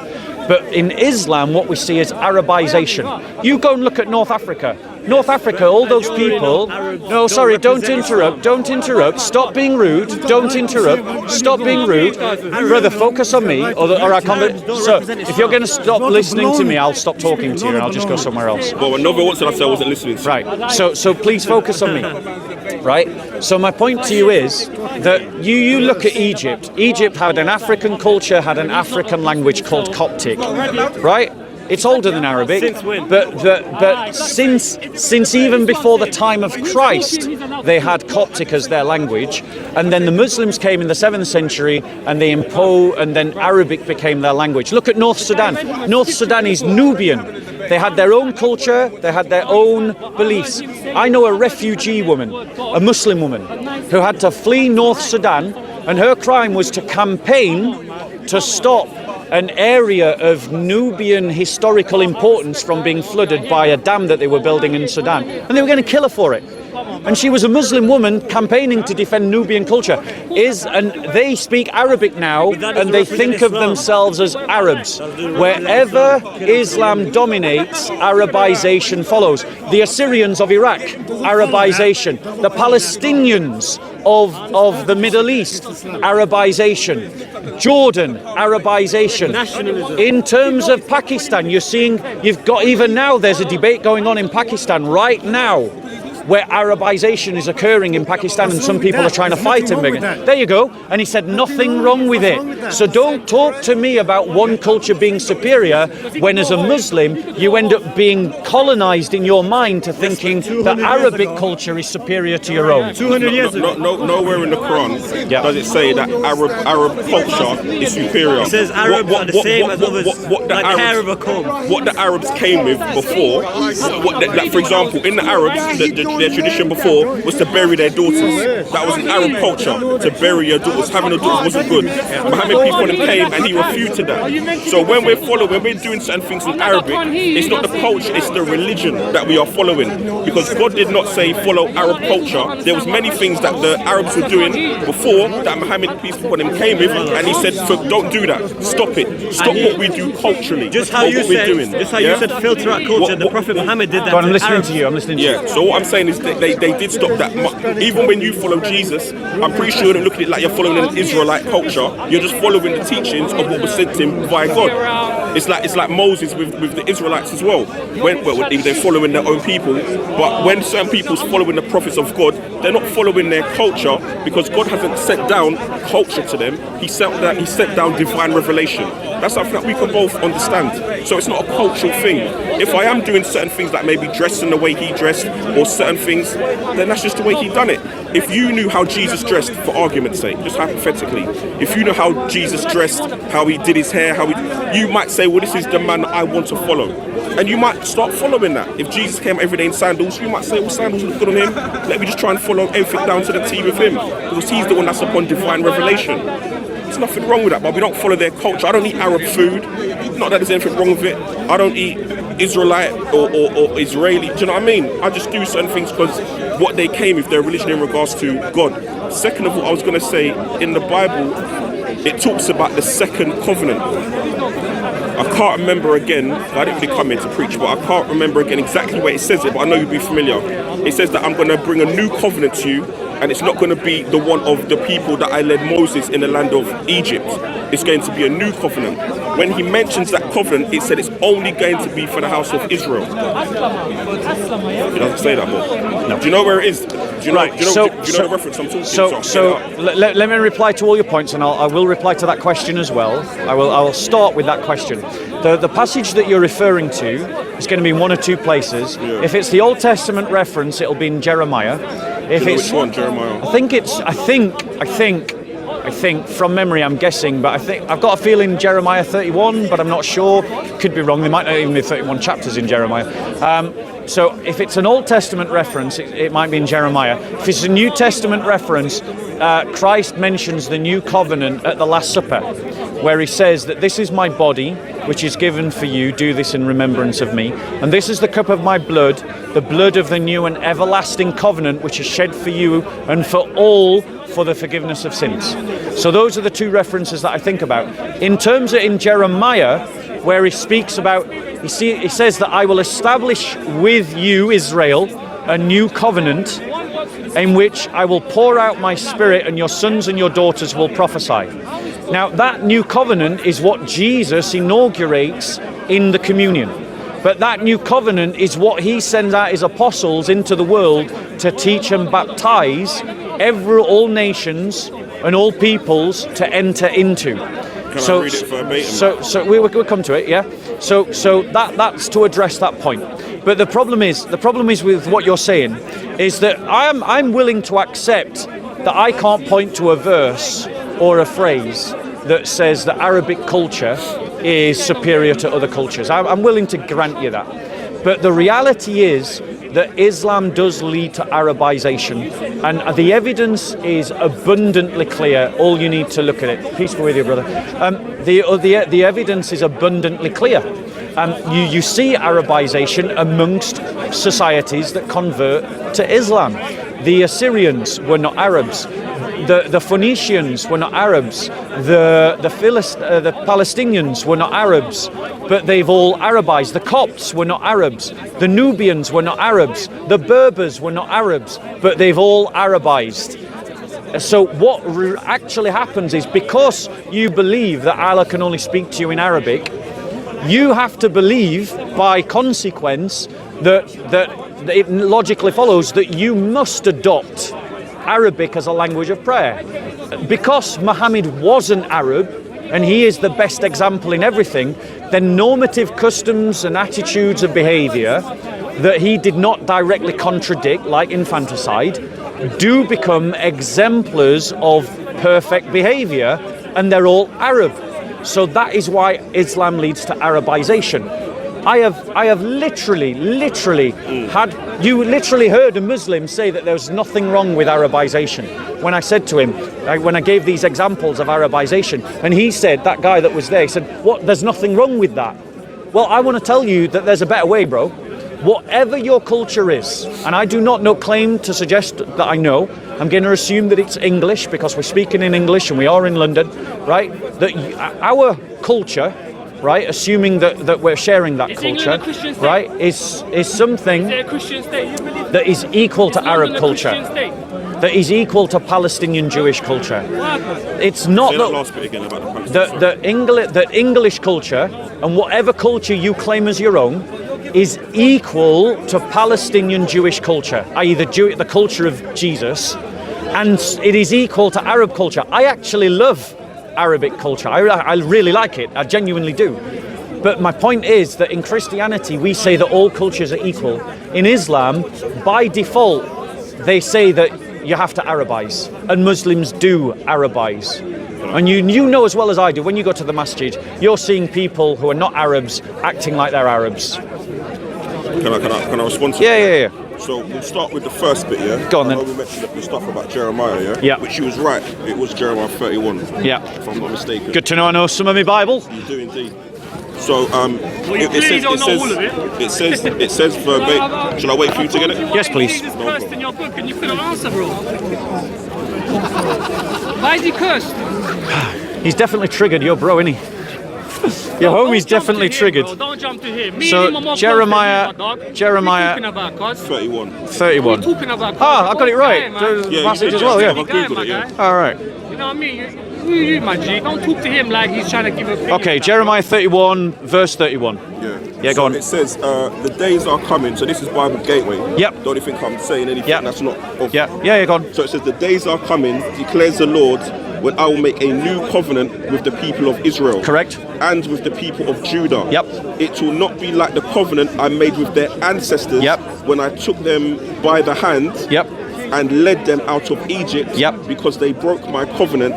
But in Islam, what we see is Arabization. You go and look at North Africa. North Africa, all those people... No, sorry, don't interrupt. Stop being rude. Don't interrupt. Stop being rude. Brother, focus on me, or our So, if you're going to stop listening to me, I'll stop talking to you, and I'll just go somewhere else. Well, another once I said I wasn't listening. Right. So please focus on me. Right. So my point to you is that you look at Egypt. Egypt had an African culture, had an African language called Coptic. Right. It's older than Arabic, but since even before the time of Christ, they had Coptic as their language, and then the Muslims came in the 7th century, and and then Arabic became their language. Look at North Sudan. North Sudan is Nubian. They had their own culture, they had their own beliefs. I know a refugee woman, a Muslim woman, who had to flee North Sudan, and her crime was to campaign to stop an area of Nubian historical importance from being flooded by a dam that they were building in Sudan. And they were going to kill her for it. And she was a Muslim woman campaigning to defend Nubian culture. And they speak Arabic now, and they think of themselves as Arabs. Wherever Islam dominates, Arabization follows. The Assyrians of Iraq, Arabization. The Palestinians of the Middle East, Arabization. Jordan, Arabization. In terms of Pakistan, you've got, even now there's a debate going on in Pakistan right now, where Arabization is occurring in Pakistan, and some people are trying to fight him again. There you go. And he said nothing wrong with it. So don't talk to me about one culture being superior when, as a Muslim, you end up being colonized in your mind to thinking that Arabic culture is superior to your own. 200 years ago. Nowhere in the Quran does it say that Arab culture is superior. It says Arabs are the same as others, what the Arabs came with before, for example, in the Arabs, their tradition before was to bury their daughters. That was an Arab culture, to bury your daughters. Having a daughter wasn't good. Muhammad people came and he refuted that. So when we're doing certain things in Arabic, it's not the culture, it's the religion that we are following. Because God did not say follow Arab culture. There was many things that the Arabs were doing before that Muhammad peace upon him came with, and he said, don't do that. Stop it. Stop what we do culturally. Just how you said filter out culture. The Prophet Muhammad did that. I'm listening to you. Yeah. So what I'm saying is that they did stop that. Even when you follow Jesus, I'm pretty sure you don't look at it like you're following an Israelite culture. You're just following the teachings of what was sent to him by God. It's like Moses with the Israelites as well. They're following their own people, but when certain people's following the prophets of God, they're not following their culture, because God hasn't set down culture to them. He set down divine revelation. That's something that we can both understand. So it's not a cultural thing. If I am doing certain things like maybe dressing the way he dressed or certain things, then that's just the way he done it. If you knew how Jesus dressed, for argument's sake, just hypothetically, if you know how Jesus dressed, how he did his hair, you might say, well, this is the man that I want to follow. And you might start following that. If Jesus came every day in sandals, you might say, well, sandals look good on him. Let me just try and follow everything down to the T with him, because he's the one that's upon divine revelation. There's nothing wrong with that, but we don't follow their culture. I don't eat Arab food. Not that there's anything wrong with it. I don't eat Israelite or Israeli. Do you know what I mean? I just do certain things because what they came with, their religion in regards to God. Second of all, I was going to say, in the Bible, it talks about the second covenant. I can't remember again, I didn't really come here to preach, but I can't remember again exactly where it says it, but I know you'll be familiar. It says that I'm going to bring a new covenant to you, and it's not going to be the one of the people that I led Moses in the land of Egypt. It's going to be a new covenant. When he mentions that covenant, it said it's only going to be for the house of Israel. It doesn't say that more. No. Do you know where it is? Do you know the reference I'm talking about? Let me reply to all your points, and I will reply to that question as well. I will start with that question. The passage that you're referring to is going to be in one or two places. Yeah. If it's the Old Testament reference, it'll be in Jeremiah. If it's which one, Jeremiah? I think from memory, I'm guessing, but I've got a feeling Jeremiah 31, but I'm not sure. Could be wrong. There might not even be 31 chapters in Jeremiah. So if it's an Old Testament reference, it might be in Jeremiah. If it's a New Testament reference, Christ mentions the new covenant at the Last Supper, where he says that this is my body, which is given for you, do this in remembrance of me. And this is the cup of my blood, the blood of the new and everlasting covenant, which is shed for you and for all for the forgiveness of sins. So those are the two references that I think about. In terms of in Jeremiah, where he speaks about, he says that I will establish with you, Israel, a new covenant in which I will pour out my spirit and your sons and your daughters will prophesy. Now that new covenant is what Jesus inaugurates in the communion. But that new covenant is what he sends out his apostles into the world to teach and baptize all nations and all peoples to enter into. Can I read it verbatim? So we'll come to it, yeah. So that's to address that point. But the problem is with what you're saying is that I'm willing to accept that I can't point to a verse or a phrase that says that Arabic culture is superior to other cultures. I'm willing to grant you that. But the reality is that Islam does lead to Arabization, and the evidence is abundantly clear. All you need to look at it. Peace be with you, brother. The evidence is abundantly clear. You see Arabization amongst societies that convert to Islam. The Assyrians were not Arabs. The Phoenicians were not Arabs. The Palestinians were not Arabs, but they've all Arabized. The Copts were not Arabs. The Nubians were not Arabs. The Berbers were not Arabs, but they've all Arabized. So what actually happens is, because you believe that Allah can only speak to you in Arabic, you have to believe by consequence that it logically follows that you must adopt Arabic as a language of prayer. Because Muhammad was an Arab, and he is the best example in everything, then normative customs and attitudes of behavior that he did not directly contradict, like infanticide, do become exemplars of perfect behavior, and they're all Arab. So that is why Islam leads to Arabization. I have literally heard a Muslim say that there's nothing wrong with Arabization. When I said to him, when I gave these examples of Arabization, and he said, that guy that was there, he said, what, there's nothing wrong with that. Well, I want to tell you that there's a better way, bro. Whatever your culture is, and I do not claim to suggest that I know, I'm going to assume that it's English because we're speaking in English and we are in London, right? That our culture, right, assuming that we're sharing that culture, right, is something that is equal to Arab culture, that is equal to Palestinian Jewish culture. It's not that English culture and whatever culture you claim as your own is equal to Palestinian Jewish culture, i.e. the culture of Jesus, and it is equal to Arab culture. I actually love Arabic culture. I really like it. I genuinely do. But my point is that in Christianity, we say that all cultures are equal. In Islam, by default, they say that you have to Arabize, and Muslims do Arabize. And you know as well as I do, when you go to the masjid, you're seeing people who are not Arabs acting like they're Arabs. Can I respond to that? Yeah. So we'll start with the first bit, yeah? Go on then. I know we mentioned the stuff about Jeremiah, yeah? Yeah. Which you was right. It was Jeremiah 31. Yeah. If I'm not mistaken. Good to know I know some of my Bible. You do indeed. So it says verbatim. Shall I wait for you to get it? Yes, please. Jesus cursed in your book and you couldn't answer, bro. Why is he cursed? He's definitely triggered your bro, isn't he? Your homie's Don't jump to definitely him, triggered. bro. Don't jump to him. Me So, and him are more Jeremiah- close than you, my dog. Jeremiah- What are you talking about, cuz? 31. 31. What are you talking about, cuz? Ah, I got it right. Guy, man. The Yeah, passage you as did, well, yeah. yeah. I've Googled it, Guy, yeah. my All right. guy. You know what I mean? Who are you, my G? Don't talk to him like he's trying to give a opinion. Okay, like, Jeremiah 31, verse 31. Yeah, go So on. it says, the days are coming. So this is Bible Gateway. Yep. Don't you think I'm saying anything Yep. that's not of... Yeah, go on. So it says, the days are coming, declares the Lord, when I will make a new covenant with the people of Israel. Correct. And with the people of Judah. Yep. It will not be like the covenant I made with their ancestors Yep. when I took them by the hand Yep. and led them out of Egypt, Yep. because they broke my covenant,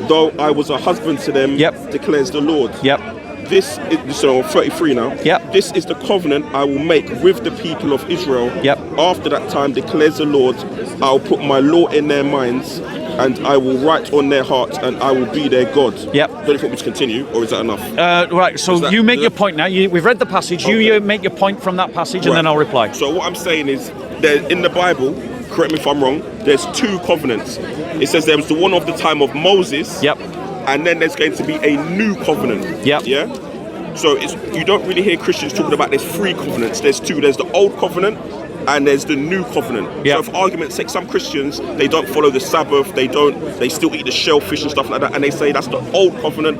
though I was a husband to them, Yep. declares the Lord. Yep. This is, so 33 now. Yep. This is the covenant I will make with the people of Israel. Yep. After that time, declares the Lord, I'll put my law in their minds, and I will write on their hearts, and I will be their God. Yep. Don't you think we should continue, or is that enough? Right, so that- you make is your that- point now. We've read the passage. Okay. You make your point from that passage, and Right. then I'll reply. So what I'm saying is, there in the Bible, correct me if I'm wrong, there's two covenants. It says there was the one of the time of Moses. Yep. And then there's going to be a new covenant. Yep. Yeah. So you don't really hear Christians talking about there's three covenants. There's two. There's the old covenant, and there's the new covenant. Yep. So for argument's sake, some Christians, they don't follow the Sabbath. They still eat the shellfish and stuff like that, and they say that's the old covenant.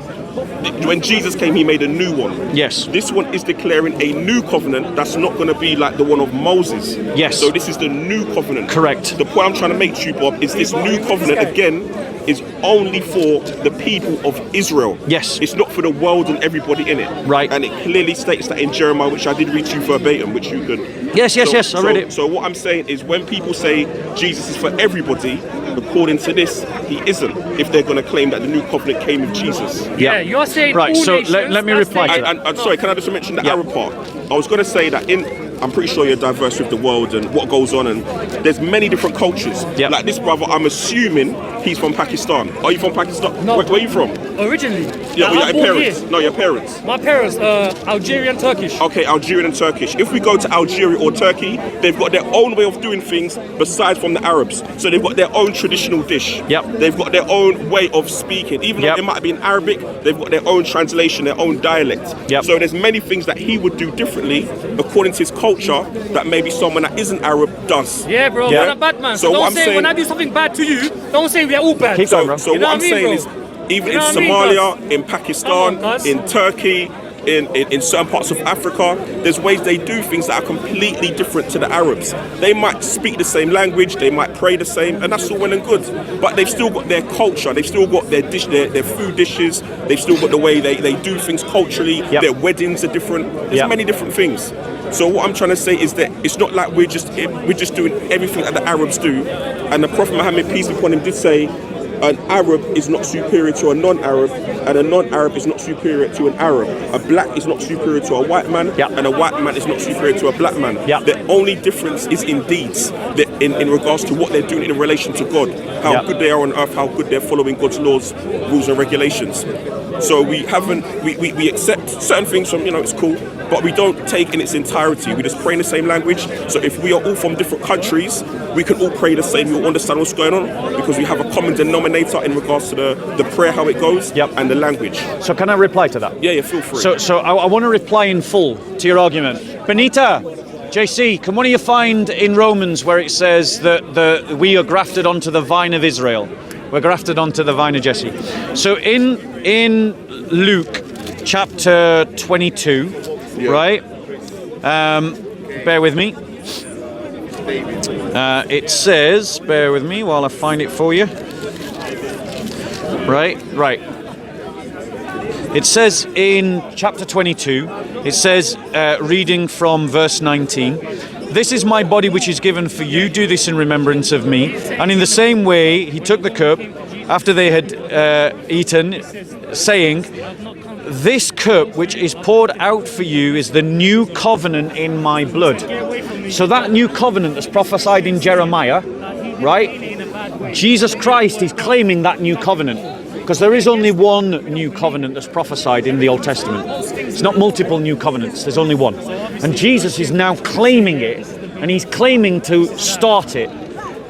When Jesus came, he made a new one. Yes. This one is declaring a new covenant that's not going to be like the one of Moses. Yes. So this is the new covenant. Correct. The point I'm trying to make to you, Bob, is this new covenant again is only for the people of Israel. Yes. It's not for the world and everybody in it. Right. And it clearly states that in Jeremiah, which I did read to you verbatim, which you could. Yes, I read it. So what I'm saying is, when people say Jesus is for everybody, according to this, he isn't. If they're going to claim that the new covenant came with Jesus. Yeah, you're saying Right, all so nations, let me that's reply to saying- that. And sorry, can I just mention the Yeah. Arab part? I was going to say that I'm pretty sure you're diverse with the world and what goes on, and there's many different cultures. Yeah. Like this brother, I'm assuming he's from Pakistan. Are you from Pakistan? No. Where are you from? Originally, Yeah, well, I'm your born parents. here. No, your parents. My parents, Algerian, Turkish. Okay, Algerian and Turkish. If we go to Algeria or Turkey, they've got their own way of doing things besides from the Arabs. So they've got their own traditional dish. Yep. They've got their own way of speaking. Even Yep. though it might be in Arabic, they've got their own translation, their own dialect. Yep. So there's many things that he would do differently according to his culture that maybe someone that isn't Arab does. Yeah, bro, Yeah. we're a bad man. So So what don't I'm say saying- when I do something bad to you, don't say we're all bad. Keep going, bro. So You know what I'm what I mean, saying bro? is, even You in know what I mean, Somalia, in Pakistan, Come on, cuz. in Turkey, in certain parts of Africa, there's ways they do things that are completely different to the Arabs. They might speak the same language, they might pray the same, and that's all well and good. But they've still got their culture, they've still got their dish, their food dishes, they've still got the way they do things culturally. Yep. Their weddings are different. There's Yep. many different things. So what I'm trying to say is that it's not like we're just doing everything that the Arabs do. And the Prophet Muhammad, peace be upon him, did say, an Arab is not superior to a non-Arab, and a non-Arab is not superior to an Arab. A black is not superior to a white man, Yeah. and a white man is not superior to a black man. Yeah. The only difference is in deeds, in regards to what they're doing in relation to God, how Yeah. good they are on earth, how good they're following God's laws, rules and regulations. So we accept certain things from, it's cool, but we don't take in its entirety. We just pray in the same language. So if we are all from different countries, we can all pray the same. We all understand what's going on because we have a common denominator in regards to the prayer, how it goes, Yep. and the language. So can I reply to that? Yeah, feel free. So I want to reply in full to your argument. Benita, JC, can one of you find in Romans where it says that we are grafted onto the vine of Israel? We're grafted onto the vine of Jesse. So in Luke chapter 22, right? Bear with me. It says, bear with me while I find it for you. Right. It says in chapter 22, it says, reading from verse 19, "This is my body which is given for you. Do this in remembrance of me." And in the same way, he took the cup after they had eaten, saying, "This cup which is poured out for you is the new covenant in my blood." So that new covenant that's prophesied in Jeremiah, right? Jesus Christ is claiming that new covenant. Because there is only one new covenant that's prophesied in the Old Testament. It's not multiple new covenants, there's only one. And Jesus is now claiming it, and he's claiming to start it.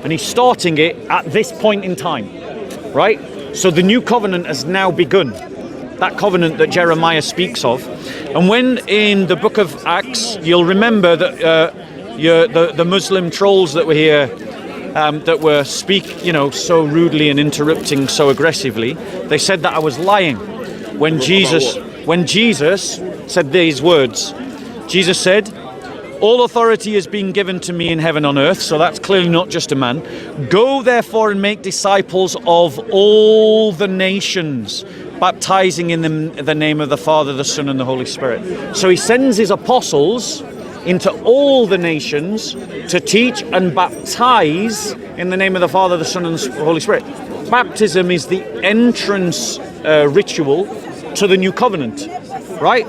And he's starting it at this point in time, right? So the new covenant has now begun. that covenant that Jeremiah speaks of. And when in the book of Acts, you'll remember that the Muslim trolls that were here, that were so rudely and interrupting so aggressively, they said that I was lying. When Jesus said these words, Jesus said, "All authority has been given to me in heaven and on earth," so that's clearly not just a man. "Go therefore and make disciples of all the nations, baptizing in the name of the Father, the Son, and the Holy Spirit." So he sends his apostles into all the nations to teach and baptize in the name of the Father, the Son, and the Holy Spirit. Baptism is the entrance ritual to the new covenant, right?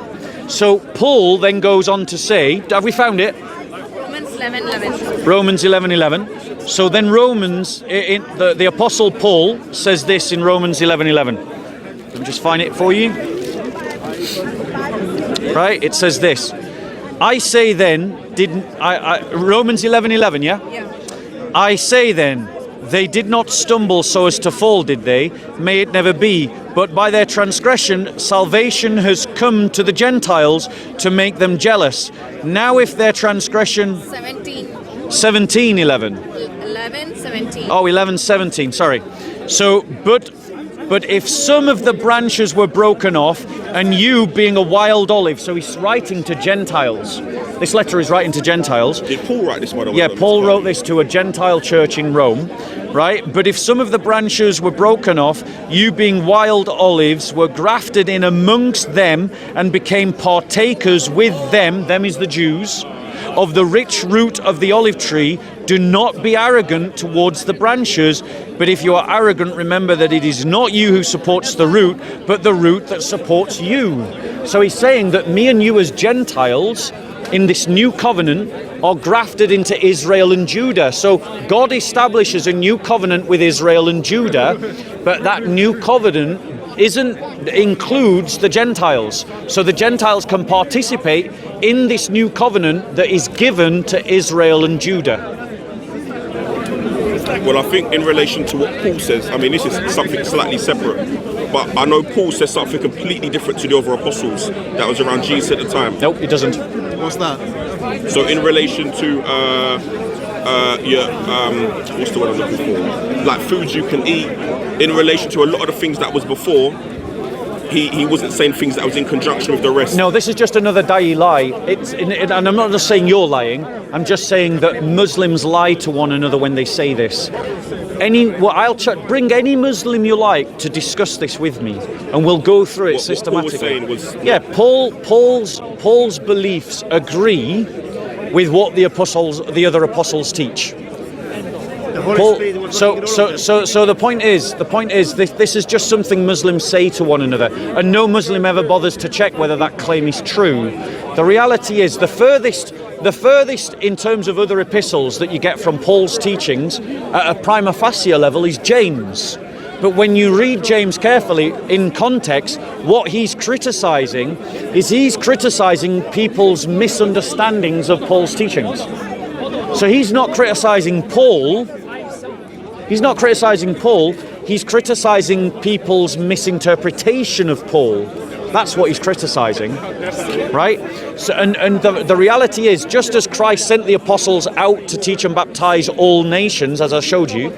So Paul then goes on to say, have we found it? Romans 11:11. Romans 11:11. So then the Apostle Paul says this in Romans 11:11. Let me just find it for you. Right, it says this. I say then, Romans 11:11, yeah? Yeah. I say then, they did not stumble so as to fall, did they? May it never be. But by their transgression, salvation has come to the Gentiles to make them jealous. Now if their transgression... 17:11. 11:17. Oh, 11:17, sorry. So, but if some of the branches were broken off, and you being a wild olive, so he's writing to Gentiles. This letter is writing to Gentiles. Did Paul write this one? Yeah, Paul wrote this to a Gentile church in Rome, right? But if some of the branches were broken off, you being wild olives were grafted in amongst them and became partakers with them is the Jews, of the rich root of the olive tree. Do not be arrogant towards the branches, but if you are arrogant, remember that it is not you who supports the root, but the root that supports you. So he's saying that me and you as Gentiles in this new covenant are grafted into Israel and Judah. So God establishes a new covenant with Israel and Judah, but that new covenant includes the Gentiles. So the Gentiles can participate in this new covenant that is given to Israel and Judah. Well, I think in relation to what Paul says, I mean, this is something slightly separate, but I know Paul says something completely different to the other apostles that was around Jesus at the time. Nope, it doesn't. What's that? So in relation to what's the word I'm looking for? Like foods you can eat. In relation to a lot of the things that was before, he wasn't saying things that was in conjunction with the rest. No, this is just another da'i lie. And I'm not just saying you're lying. I'm just saying that Muslims lie to one another when they say this. Bring any Muslim you like to discuss this with me, and we'll go through it systematically. What Paul was saying was, Paul's beliefs agree with what the other apostles teach. So the point is, this is just something Muslims say to one another, and no Muslim ever bothers to check whether that claim is true. The reality is, the furthest in terms of other epistles that you get from Paul's teachings at a prima facie level is James. But when you read James carefully in context, what he's criticizing people's misunderstandings of Paul's teachings. So he's not criticizing Paul. He's criticizing people's misinterpretation of Paul. That's what he's criticizing, right? So, and the reality is, just as Christ sent the apostles out to teach and baptize all nations, as I showed you.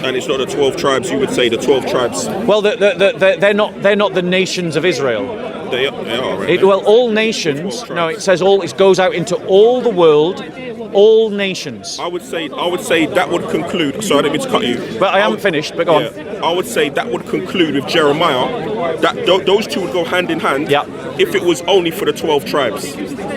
And it's not the 12 tribes, you would say, the 12 tribes. Well, they're not the nations of Israel. They are, right? All nations. No, it says all. It goes out into all the world. All nations. I would say that would conclude. Sorry, I didn't mean to cut you. But I haven't finished. But go on. I would say that would conclude with Jeremiah. That those two would go hand in hand. Yeah. If it was only for the 12 tribes,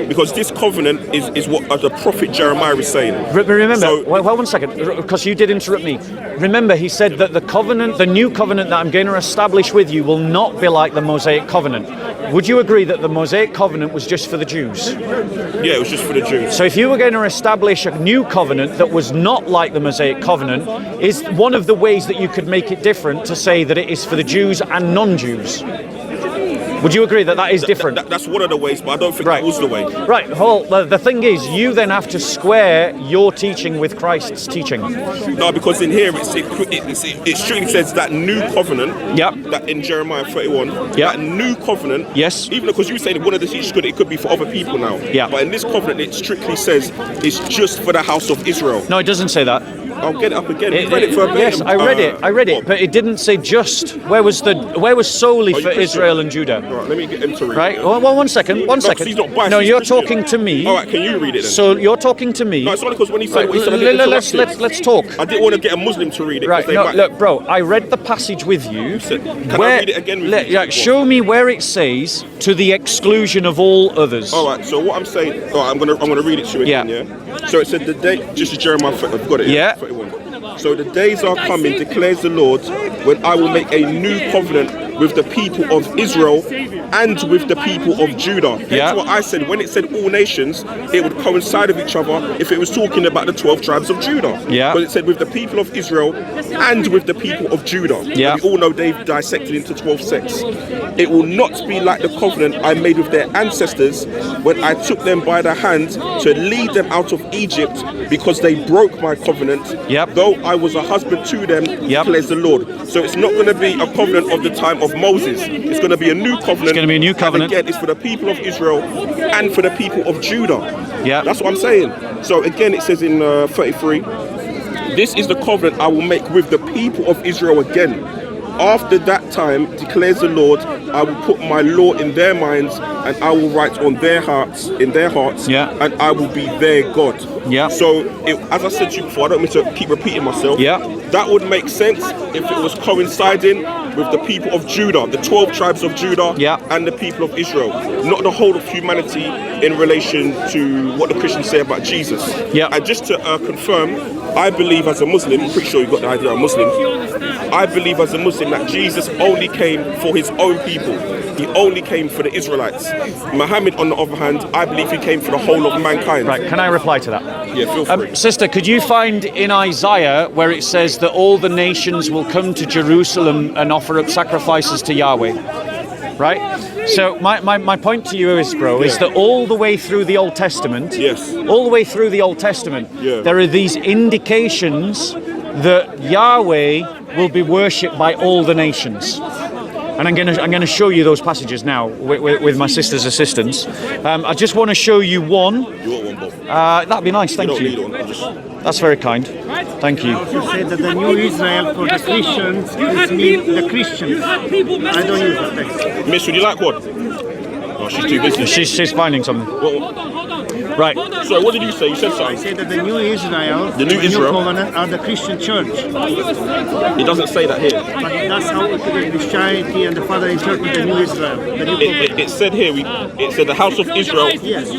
because this covenant is what the prophet Jeremiah is saying. Remember, well, 1 second, because you did interrupt me. Remember, he said that the new covenant that I'm going to establish with you will not be like the Mosaic covenant. Would you agree that the Mosaic covenant was just for the Jews? Yeah, it was just for the Jews. So if you were going to establish a new covenant that was not like the Mosaic covenant, is one of the ways that you could make it different to say that it is for the Jews and non-Jews. Would you agree that that is different? That's one of the ways, but I don't think that was the way. Right. Well, the thing is, you then have to square your teaching with Christ's teaching. No, because in here it strictly says that new covenant. Yep. That in Jeremiah 31. Yep. That new covenant. Yes. Even because you say that one of the teachers it could be for other people now. Yeah. But in this covenant, it strictly says it's just for the house of Israel. No, it doesn't say that. I'll get it up again. You read it verbatim. Yes, I read it, but it didn't say just. Where was solely for Israel and Judah? Right, let me get him to read Right. it. Well, one second. He's not biased, No, he's you're Christian. talking to me. All right, can you read it then? So you're talking to me. No, it's only because when he said Right, what he said, I didn't interrupt him. let's talk. I didn't want to get a Muslim to read it. Right. They No, might- look, bro. I read the passage with you. Can I read it again with you? Show me where it says to the exclusion of all others. All right. So what I'm saying, I'm gonna read it to you again. Yeah. So it said the day. Just as Jeremiah. I've got it. Yeah. 31. So the days are coming, declares the Lord, when I will make a new covenant with the people of Israel and with the people of Judah. That's what I said. When it said all nations, it would coincide with each other if it was talking about the 12 tribes of Judah. Yeah. But it said with the people of Israel and with the people of Judah. Yeah. We all know they've dissected into 12 sects. It will not be like the covenant I made with their ancestors when I took them by the hand to lead them out of Egypt, because they broke my covenant. Yep. Though I was a husband to them, declares the Lord. So it's not going to be a covenant of the time of Moses. It's going to be a new covenant. It's going to be a new covenant. And again, it's for the people of Israel and for the people of Judah. Yeah. That's what I'm saying. So again, it says in 33, this is the covenant I will make with the people of Israel again. After that time, declares the Lord, I will put my law in their minds, and I will write on their hearts, and I will be their God. Yeah. So, as I said to you before, I don't mean to keep repeating myself. Yeah. That would make sense if it was coinciding with the people of Judah, the 12 tribes of Judah, and the people of Israel, not the whole of humanity in relation to what the Christians say about Jesus. Yeah. And just to confirm, I believe as a Muslim, I'm pretty sure you got the idea I'm Muslim. I believe as a Muslim that Jesus only came for his own people. He only came for the Israelites. Muhammad, on the other hand, I believe he came for the whole of mankind. Right, can I reply to that? Yeah, feel free. Sister, could you find in Isaiah where it says that all the nations will come to Jerusalem and offer up sacrifices to Yahweh? Right? So my point to you is, bro, is that all the way through the Old Testament, all the way through the Old Testament, there are these indications that Yahweh will be worshipped by all the nations. And I'm going to show you those passages now with my sister's assistance. I just want to show you one. You want one, Bob? That'd be nice, thank you. That's very kind. Thank you. You said that the new Israel for the Christians is mean the Christians. I don't use the text. Miss, would you like one? Oh, she's too busy. She's finding something. Right. So what did you say? You said something. I said that the new Israel, the new covenant are the Christian church. It doesn't say that here. But that's how the Christianity and the Father interpret the new Israel. The new it said here, it said the house of Israel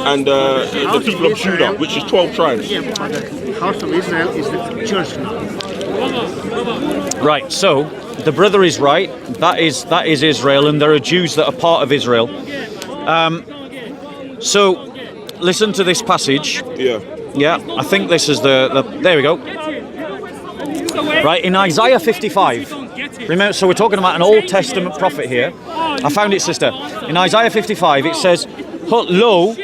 and the people of Judah, which is 12 tribes. Yeah, but the house of Israel is the church now. Right, so the brother is right. That is Israel, and there are Jews that are part of Israel. So listen to this passage. Yeah, I think this is the there we go. Right, in Isaiah 55. Remember, so we're talking about an Old Testament prophet here. I found it, sister. In Isaiah 55, it says, "Lo,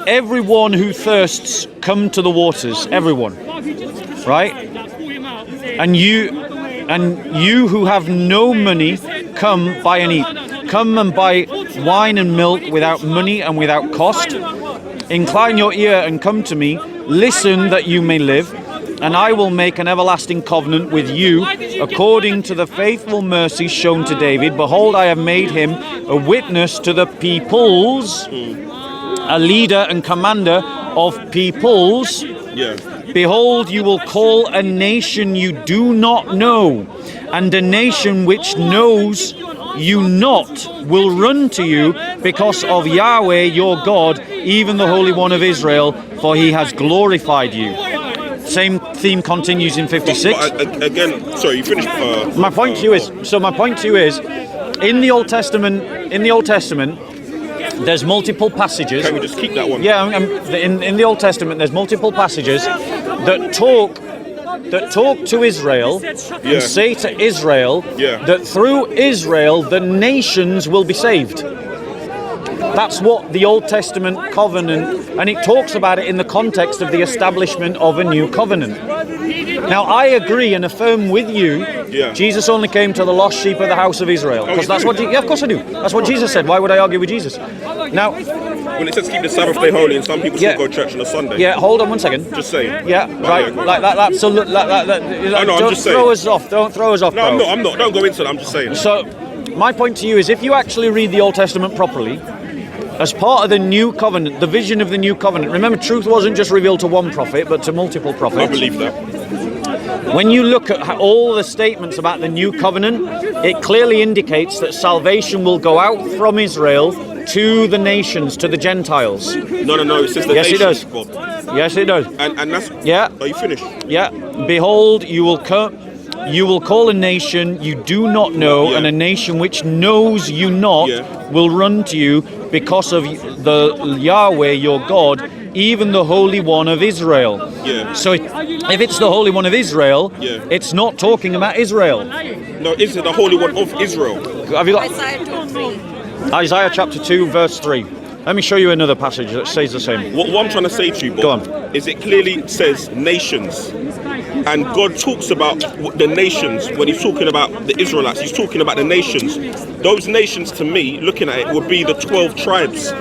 everyone who thirsts, come to the waters." Everyone, right? And you who have no money, come buy and eat. Come and buy wine and milk without money and without cost. Incline your ear and come to me. Listen that you may live, and I will make an everlasting covenant with you, according to the faithful mercy shown to David. Behold, I have made him a witness to the peoples, a leader and commander of peoples. Behold, you will call a nation you do not know, and a nation which knows you not will run to you because of Yahweh your God, even the Holy One of Israel, for he has glorified you. Same theme continues in 56. But again, sorry, you finished. My point to you is, in the Old Testament, there's multiple passages. Can we just keep that one? Yeah, in the Old Testament, there's multiple passages that talk to Israel and say to Israel that through Israel the nations will be saved. That's what the Old Testament covenant, and it talks about it in the context of the establishment of a new covenant. Now, I agree and affirm with you, Jesus only came to the lost sheep of the house of Israel. Because that's what, of course I do. That's what Jesus said. Why would I argue with Jesus? Now, when it says keep the Sabbath day holy, and some people still go to church on a Sunday. Yeah, hold on one second. Just saying. Yeah, right. Like that. That's a look. I'm don't just throw saying. us off. Don't throw us off. No, bro. I'm not. Don't go into that. I'm just saying. So, my point to you is, if you actually read the Old Testament properly, as part of the new covenant, the vision of the new covenant. Remember, truth wasn't just revealed to one prophet, but to multiple prophets. I believe that. When you look at all the statements about the new covenant, it clearly indicates that salvation will go out from Israel to the nations, to the Gentiles. No. It says the Yes, nations, it does. Bob. Yes, it does. And that's. Yeah. Are you finished? Yeah. Behold, you will come. You will call a nation you do not know, and a nation which knows you not will run to you because of the Yahweh your God, even the Holy One of Israel. Yeah. So if it's the Holy One of Israel, it's not talking about Israel. No, is it the Holy One of Israel? Have you got Isaiah 2:3. Isaiah chapter 2, verse 3? Let me show you another passage that says the same. What I'm trying to say to you, Bob, Go on. is it clearly says nations. And God talks about the nations when he's talking about the Israelites. He's talking about the nations. Those nations, to me, looking at it, would be the 12 tribes.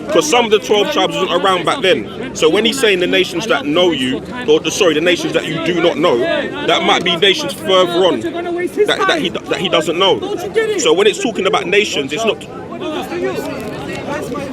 Because some of the 12 tribes wasn't around back then. So when he's saying the nations that know you, or the nations that you do not know, that might be nations further on that he doesn't know. So when it's talking about nations, it's not.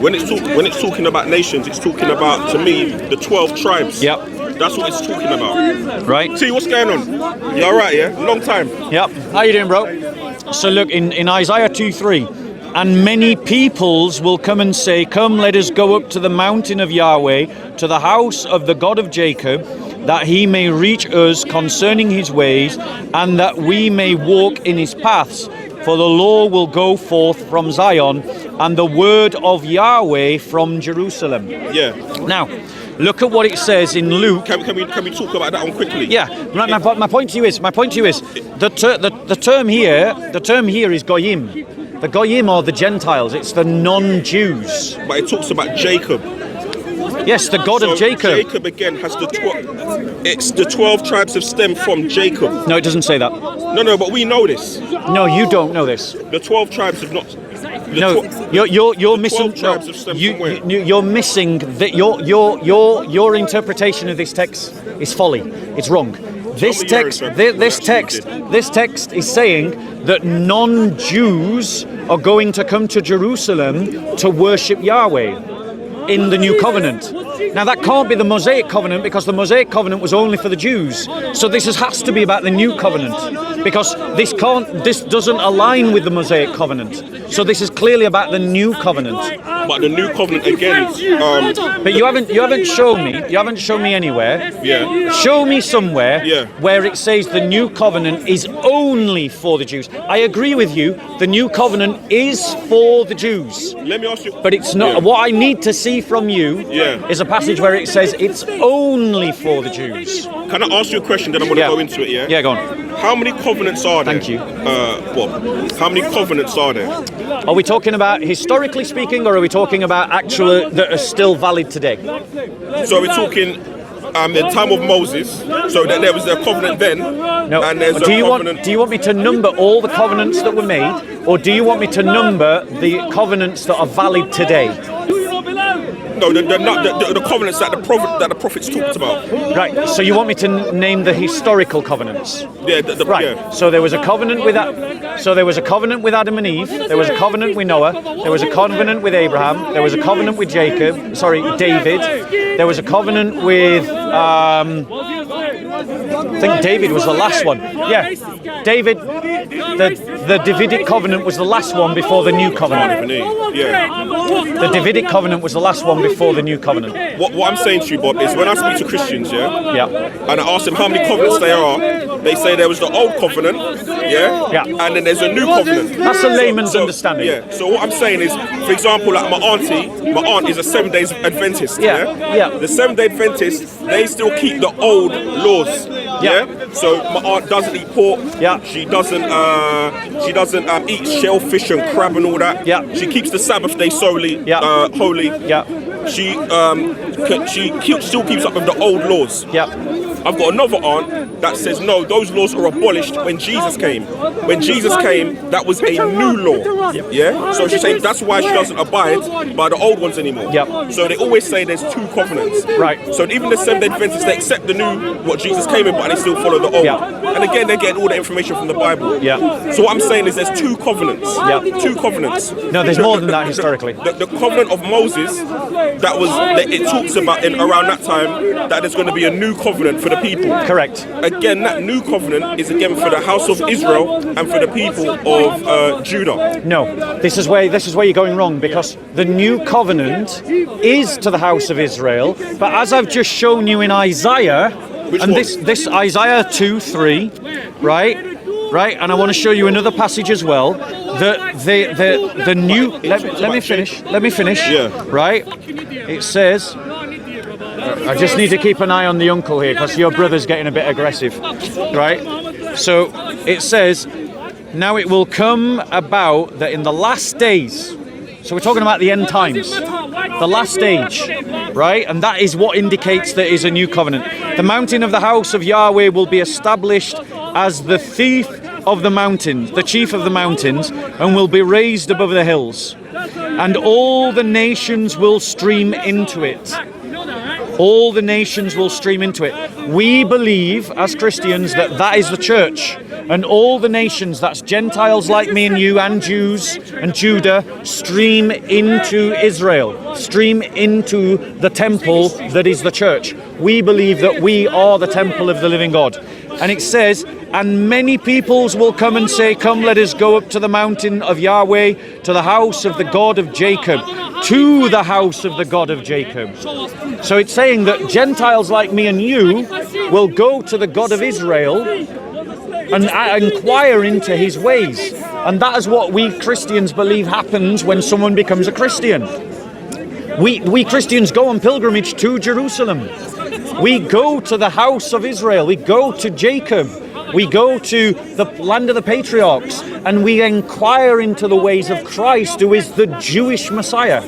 When it's talking about nations, it's talking about, to me, the 12 tribes. Yep. That's what it's talking about. Right. See, what's going on? You all right, yeah? Long time. Yep. How you doing, bro? So look, in Isaiah 2:3, and many peoples will come and say, come, let us go up to the mountain of Yahweh, to the house of the God of Jacob, that he may reach us concerning his ways, and that we may walk in his paths. For the law will go forth from Zion, and the word of Yahweh from Jerusalem. Yeah. Now, look at what it says in Luke. Can we talk about that one quickly? Yeah. My point to you is, the term here is goyim. The goyim are the Gentiles. It's the non-Jews. But it talks about Jacob. Yes, the God of Jacob. Jacob again has the 12 tribes have stemmed from Jacob. No, it doesn't say that. No, but we know this. No, you don't know this. The 12 tribes have not. You're missing. 12 tribes have stemmed from where? You're missing that. Your interpretation of this text is folly. It's wrong. This text is saying that non-Jews are going to come to Jerusalem to worship Yahweh in the new covenant. Now that can't be the Mosaic covenant, because the Mosaic covenant was only for the Jews. So this has to be about the new covenant, because this doesn't align with the Mosaic covenant. So this is clearly about the new covenant. But the new covenant again. But you haven't shown me anywhere. Yeah. Show me somewhere Yeah. where it says the new covenant is only for the Jews. I agree with you. The new covenant is for the Jews. Let me ask you. But it's not. Yeah. What I need to see from you Yeah. is a passage where it says it's only for the Jews. Can I ask you a question? Then I'm going to go into it. Yeah. Yeah, go on. How many covenants are there? Thank you. Bob. How many covenants are there? Are we talking about historically speaking, or are we talking about actual that are still valid today? So we're talking the time of Moses. So that there was a covenant then. No. And there's Do you want me to number all the covenants that were made, or do you want me to number the covenants that are valid today? No, the covenants that the prophets talked about. Right. So you want me to name the historical covenants? Yeah. Right. Yeah. So there was a covenant with with Adam and Eve. There was a covenant with Noah. There was a covenant with Abraham. There was a covenant with David. There was a covenant with I think David was the last one. Yeah. David, the Davidic covenant was the last one before the new covenant. Yeah. The Davidic covenant was the last one before the new covenant. What I'm saying to you, Bob, is when I speak to Christians, Yeah. and I ask them how many covenants there are, they say there was the old covenant, Yeah. and then there's a new covenant. That's a layman's understanding. Yeah. So what I'm saying is, for example, like my aunt is a 7 days Adventist. Yeah. The 7 day Adventists, they still keep the old laws. Yeah. So my aunt doesn't eat pork. Yeah. She doesn't eat shellfish and crab and all that. Yeah. She keeps the Sabbath day solely holy. Yeah. She still keeps up with the old laws. Yeah. I've got another aunt that says no, those laws are abolished when Jesus came. When Jesus came, that was a new law. Yeah. So she's saying that's why she doesn't abide by the old ones anymore. Yep. So they always say there's two covenants. Right. So even the Seventh-day Adventists, they accept the new, what Jesus came in, but they still follow the old. Yeah. And again, they get all the information from the Bible. Yeah. So what I'm saying is there's two covenants. Yeah. Two covenants. No, there's more than that historically. The covenant of Moses, it talks about in around that time that there's going to be a new covenant for the people. Correct. Again, that new covenant is again for the house of Israel and for the people of Judah. No, this is where you're going wrong, because the new covenant is to the house of Israel, but as I've just shown you in Isaiah, this Isaiah 2:3, right, and I want to show you another passage as well. The new. Let me finish. Yeah. Right. It says. I just need to keep an eye on the uncle here, because your brother's getting a bit aggressive, right? So it says, now it will come about that in the last days, so we're talking about the end times, the last stage, right? And that is what indicates there is a new covenant. The mountain of the house of Yahweh will be established as the thief of the mountains, the chief of the mountains, and will be raised above the hills. And all the nations will stream into it. All the nations will stream into it. We believe as Christians that is the church, and all the nations, that's Gentiles like me and you and Jews and Judah, stream into Israel, stream into the temple that is the church. We believe that we are the temple of the living God. And it says, and many peoples will come and say, come, let us go up to the mountain of Yahweh, to the house of the God of Jacob, to the house of the God of Jacob. So it's saying that Gentiles like me and you will go to the God of Israel and inquire into his ways. And that is what we Christians believe happens when someone becomes a Christian. We Christians go on pilgrimage to Jerusalem. We go to the house of Israel. We go to Jacob. We go to the land of the patriarchs, and we inquire into the ways of Christ, who is the Jewish Messiah.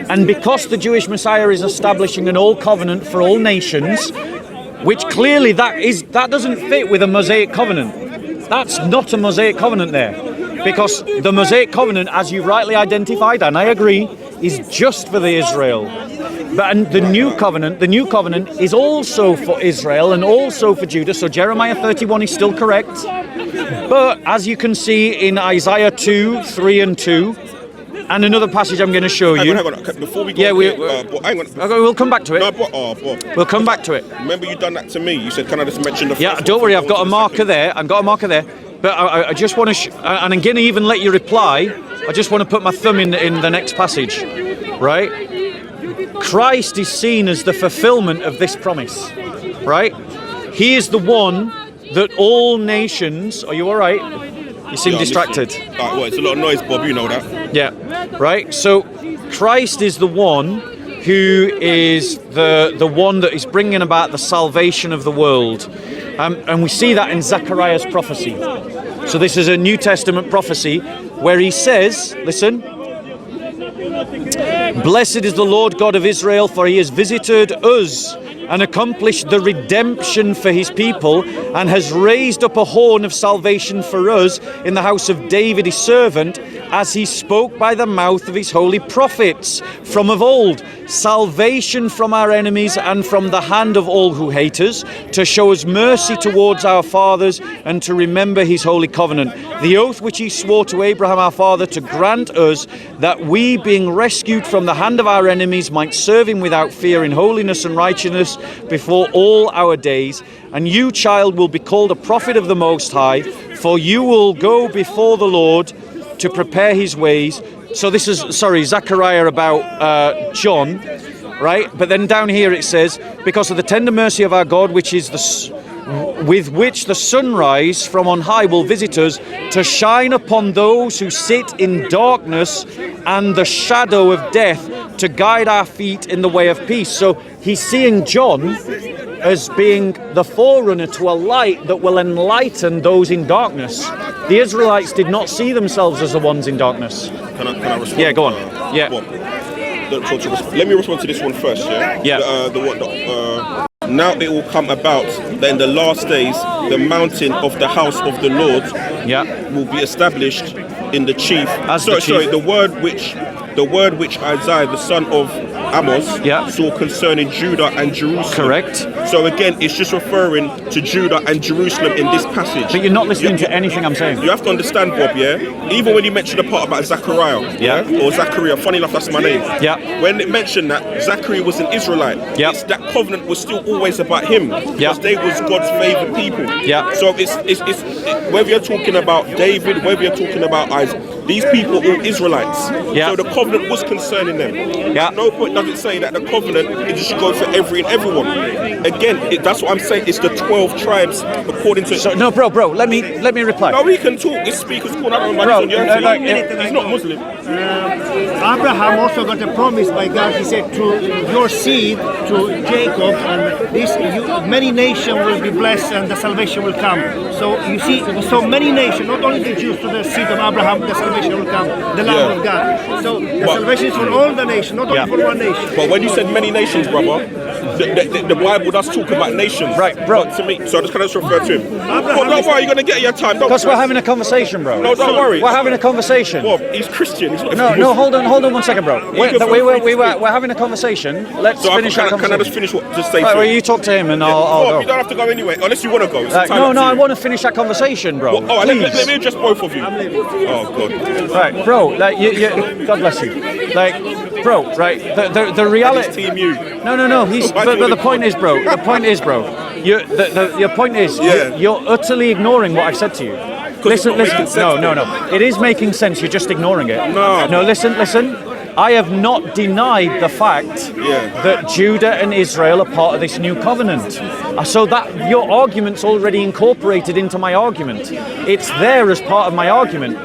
And because the Jewish Messiah is establishing an old covenant for all nations, which clearly that doesn't fit with a Mosaic covenant. That's not a Mosaic covenant there. Because the Mosaic covenant, as you rightly identified, and I agree, is just for the Israel. But the new covenant is also for Israel and also for Judah. So Jeremiah 31 is still correct. But as you can see in Isaiah 2, 3 and 2, and another passage I'm going to show you. Hang on. Before we go, we'll come back to it. No, we'll come back to it. Remember, you done that to me. You said, "Can I just mention the?" Yeah, don't worry. I've got a marker there. But I just want to, and I'm going to even let you reply. I just want to put my thumb in the next passage, right? Christ is seen as the fulfillment of this promise, right? He is the one that all nations. Are you all right? You seem distracted. Right, well, it's a lot of noise, Bob. You know that. Yeah, right. So Christ is the one who is the one that is bringing about the salvation of the world, and we see that in Zechariah's prophecy. So this is a New Testament prophecy where he says, listen, blessed is the Lord God of Israel, for he has visited us and accomplished the redemption for his people, and has raised up a horn of salvation for us in the house of David his servant, as he spoke by the mouth of his holy prophets from of old, salvation from our enemies and from the hand of all who hate us, to show us mercy towards our fathers, and to remember his holy covenant, the oath which he swore to Abraham our father, to grant us that we, being rescued from the hand of our enemies, might serve him without fear in holiness and righteousness before all our days. And you, child, will be called a prophet of the Most High, for you will go before the Lord to prepare his ways. So this is, Zechariah about John, right? But then down here it says, because of the tender mercy of our God, which is with which the sunrise from on high will visit us, to shine upon those who sit in darkness and the shadow of death, to guide our feet in the way of peace. So he's seeing John as being the forerunner to a light that will enlighten those in darkness. The Israelites did not see themselves as the ones in darkness. Can I respond? Yeah, go on. Yeah. Let me respond to this one first. Yeah. Yeah. Now it will come about that in the last days the mountain of the house of the Lord will be established in the chief. Sorry, the word which Isaiah the son of Amos saw concerning Judah and Jerusalem. Correct. So again, it's just referring to Judah and Jerusalem in this passage. But you're not listening to anything I'm saying. You have to understand, Bob, even when you mention the part about Zechariah, or Zechariah, funny enough, that's my name. When it mentioned that Zechariah was an Israelite, it's that covenant was still always about him, because they was God's favored people. So it's whether you're talking about David, whether you're talking about Isaac, these people are Israelites. So the covenant was concerning them. At no point does it say that the covenant should go for every and everyone. Again, that's what I'm saying. It's the 12 tribes according to. So, no, bro. Let me reply. No, we can talk. It's speakers call. I don't know. He's not Muslim. Abraham also got a promise by God. He said, "To your seed, to Jacob, and many nations will be blessed, and the salvation will come." So you see, so many nations, not only the Jews, to the seed of Abraham, the salvation will come, the Lamb of God. So the salvation is for all the nations, not only for one nation. But when you said many nations, brother, the Bible does talk about nations. Right, bro. But to me, so I just kind of refer to him. Well, don't worry, you're going to get your time. Because we're having a conversation, bro. No, don't worry. We're having a conversation. Bob, he's Christian. He's not No, hold on 1 second, bro. We're having a conversation. Let's finish our conversation. Can I just finish what just say? Right, well, you talk to him and I'll Bob, go. you don't have to go anyway, unless you want to go. No, I want to finish that conversation, bro. Let me address both of you. Oh God. Right, bro. Like, God bless you. Like, bro. Right. The reality. Team you. No. But the point is, bro. The point is, bro. Your point is, you're utterly ignoring what I've said to you. Listen. No. It is making sense. You're just ignoring it. No. Listen. I have not denied the fact that Judah and Israel are part of this new covenant. So that your argument's already incorporated into my argument. It's there as part of my argument.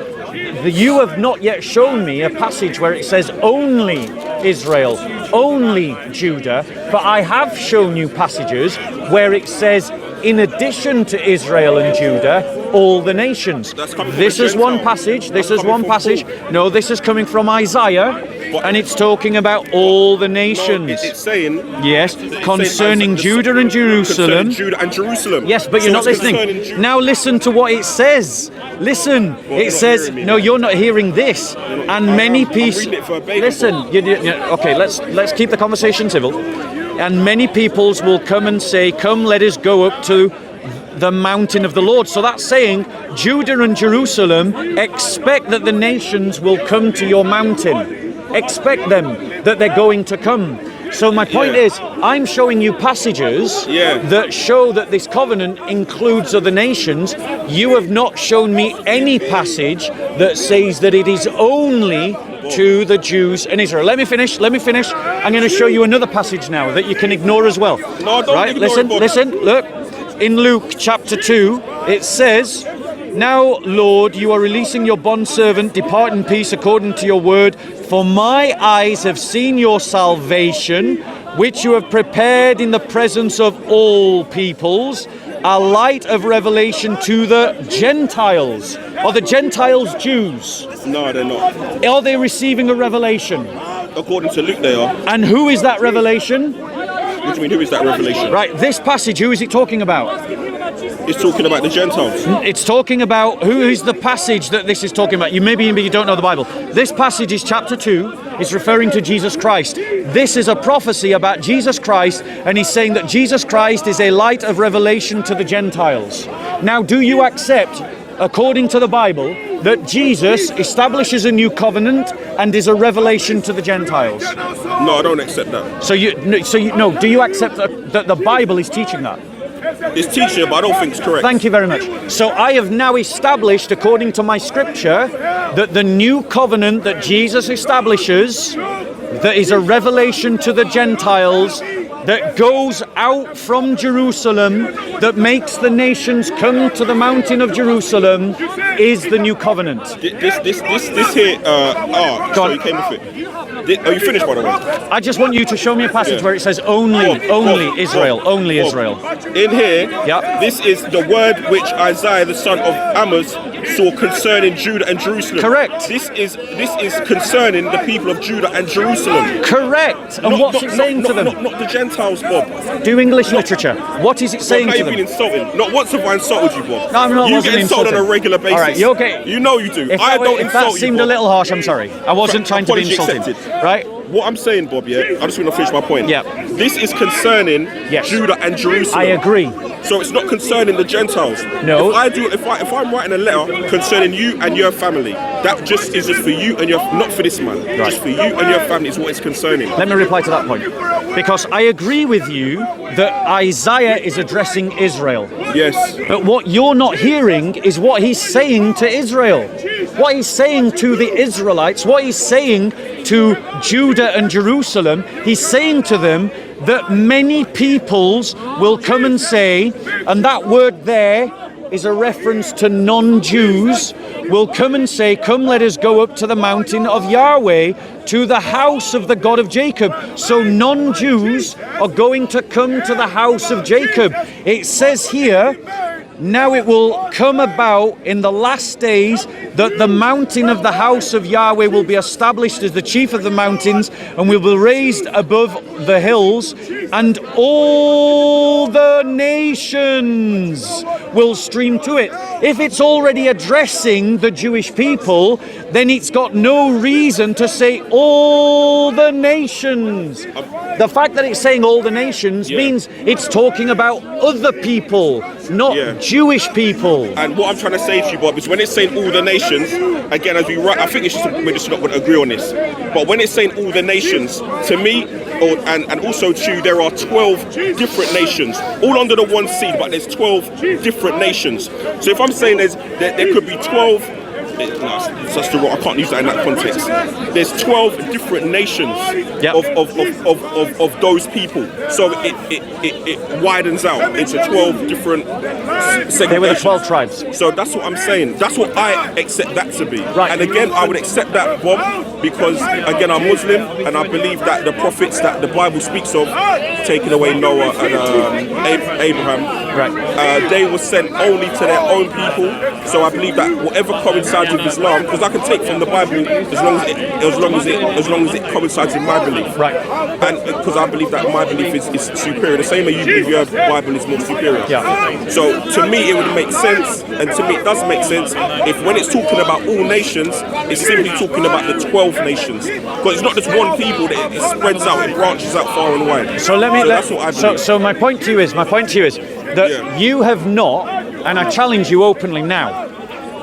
You have not yet shown me a passage where it says only Israel, only Judah, but I have shown you passages where it says in addition to Israel and Judah, all the nations. This is one passage. No, this is coming from Isaiah. And it's talking about all the nations. No, it's saying concerning Judah and Jerusalem. Yes, but you're not listening. Now listen to what it says. Listen, it says no. You're not hearing this. And many people. Listen. Okay, let's keep the conversation civil. And many peoples will come and say, "Come, let us go up to the mountain of the Lord." So that's saying Judah and Jerusalem expect that the nations will come to your mountain. Expect them that they're going to come. So my point is, I'm showing you passages that show that this covenant includes other nations. You have not shown me any passage that says that it is only to the Jews and Israel. Let me finish. I'm going to show you another passage now that you can ignore as well. No, don't right? Listen. Look, in Luke chapter 2, it says, "Now, Lord, you are releasing your bondservant. Depart in peace according to your word. For my eyes have seen your salvation, which you have prepared in the presence of all peoples, a light of revelation to the Gentiles." Are the Gentiles Jews? No, they're not. Are they receiving a revelation? According to Luke, they are. And who is that revelation? What do you mean, who is that revelation? Right, this passage, who is it talking about? It's talking about the Gentiles. It's talking about, who is the passage that this is talking about? Maybe you don't know the Bible. This passage is chapter 2. It's referring to Jesus Christ. This is a prophecy about Jesus Christ, and he's saying that Jesus Christ is a light of revelation to the Gentiles. Now, do you accept, according to the Bible, that Jesus establishes a new covenant and is a revelation to the Gentiles? No, I don't accept that. Do you accept that the Bible is teaching that? It's teaching, but I don't think it's correct. Thank you very much. So I have now established, according to my scripture, that the new covenant that Jesus establishes, that is a revelation to the Gentiles, that goes out from Jerusalem, that makes the nations come to the mountain of Jerusalem, is the new covenant. This here. Go on. You came with it. Are you finished, by the way? I just want you to show me a passage where it says only Israel. In here, Yeah. this is the word which Isaiah the son of Amos saw concerning Judah and Jerusalem. Correct. This is concerning the people of Judah and Jerusalem. Correct. And what's it saying to them? Not the Gentiles, Bob. Do English literature. What is it saying Bob, to you've them? been insulted. Not once have I insulted you, Bob. No, I'm not. You wasn't get insulted insulted on a regular basis. All right, you okay? You know you do. If I that, don't if insult that you, seemed Bob. a little harsh, I'm sorry. I wasn't trying to be Apology insulting. accepted. Right? What I'm saying, Bob, I just want to finish my point. Yeah. This is concerning Yes. Judah and Jerusalem. I agree. So it's not concerning the Gentiles. No. If I'm writing a letter concerning you and your family, that just is just for you and your, not for this man. Right. Just for you and your family is what it's concerning. Let me reply to that point. Because I agree with you that Isaiah is addressing Israel. Yes. But what you're not hearing is what he's saying to Israel. What he's saying to the Israelites, what he's saying to Judah and Jerusalem, he's saying to them that many peoples will come and say, and that word there is a reference to non-Jews, will come and say, come let us go up to the mountain of Yahweh, to the house of the God of Jacob. So non-Jews are going to come to the house of Jacob. It says here, now it will come about in the last days that the mountain of the house of Yahweh will be established as the chief of the mountains and will be raised above the hills, and all the nations will stream to it. If it's already addressing the Jewish people, then it's got no reason to say all the nations. The fact that it's saying all the nations means it's talking about other people, not Jewish people. And what I'm trying to say to you, Bob, is when it's saying all the nations, again, as we write, I think we're just not going to agree on this. But when it's saying all the nations, to me, and also to you, there are 12 different nations, all under the one seed, but there's 12 different nations. So if I'm saying there could be 12. That's the wrong. I can't use that in that context. There's 12 different nations of those people, so it widens out into 12 different segmentations. They were the 12 tribes. So that's what I'm saying. That's what I accept that to be. Right. And again, I would accept that, Bob, because again, I'm Muslim and I believe that the prophets that the Bible speaks of, taking away Noah and Abraham, Right. they were sent only to their own people. So I believe that whatever coincides with Islam, because I can take from the Bible as long as it coincides with my belief. Right. And because I believe that my belief is superior, the same way you believe your Bible is more superior. Yeah. So to me, it would make sense, and to me, it does make sense if when it's talking about all nations, it's simply talking about the 12 nations, because it's not just one people; that it spreads out, it branches out far and wide. So that's what I believe. So my point to you is that you have not, and I challenge you openly now.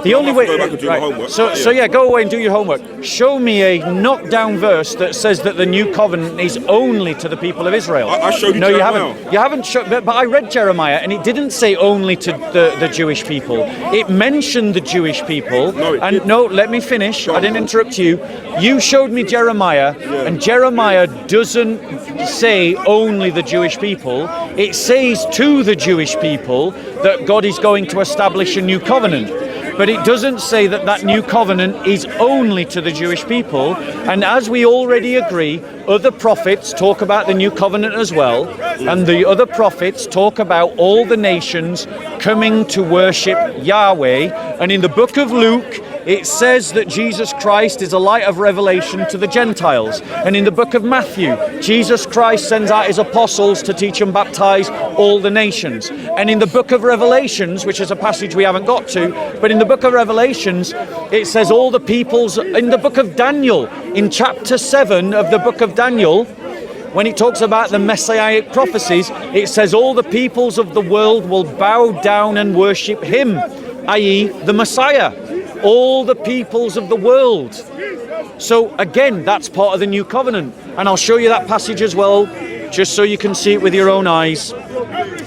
The only way. Go back and do my homework. So go away and do your homework. Show me a knockdown verse that says that the new covenant is only to the people of Israel. I showed you. No, you Jeremiah. haven't. You haven't shown. But I read Jeremiah, and it didn't say only to the Jewish people. It mentioned the Jewish people. No, let me finish. I didn't interrupt you. You showed me Jeremiah, and Jeremiah doesn't say only the Jewish people. It says to the Jewish people that God is going to establish a new covenant. But it doesn't say that that new covenant is only to the Jewish people. And as we already agree, other prophets talk about the new covenant as well. And the other prophets talk about all the nations coming to worship Yahweh. And in the book of Luke, it says that Jesus Christ is a light of revelation to the Gentiles. And in the book of Matthew, Jesus Christ sends out his apostles to teach and baptize all the nations. And in the book of Revelations, which is a passage we haven't got to, but in the book of Revelations, it says all the peoples. In the book of Daniel, in chapter 7 of the book of Daniel, when it talks about the messianic prophecies, it says all the peoples of the world will bow down and worship him, i.e. the Messiah. All the peoples of the world. So again, that's part of the new covenant, and I'll show you that passage as well, just so you can see it with your own eyes.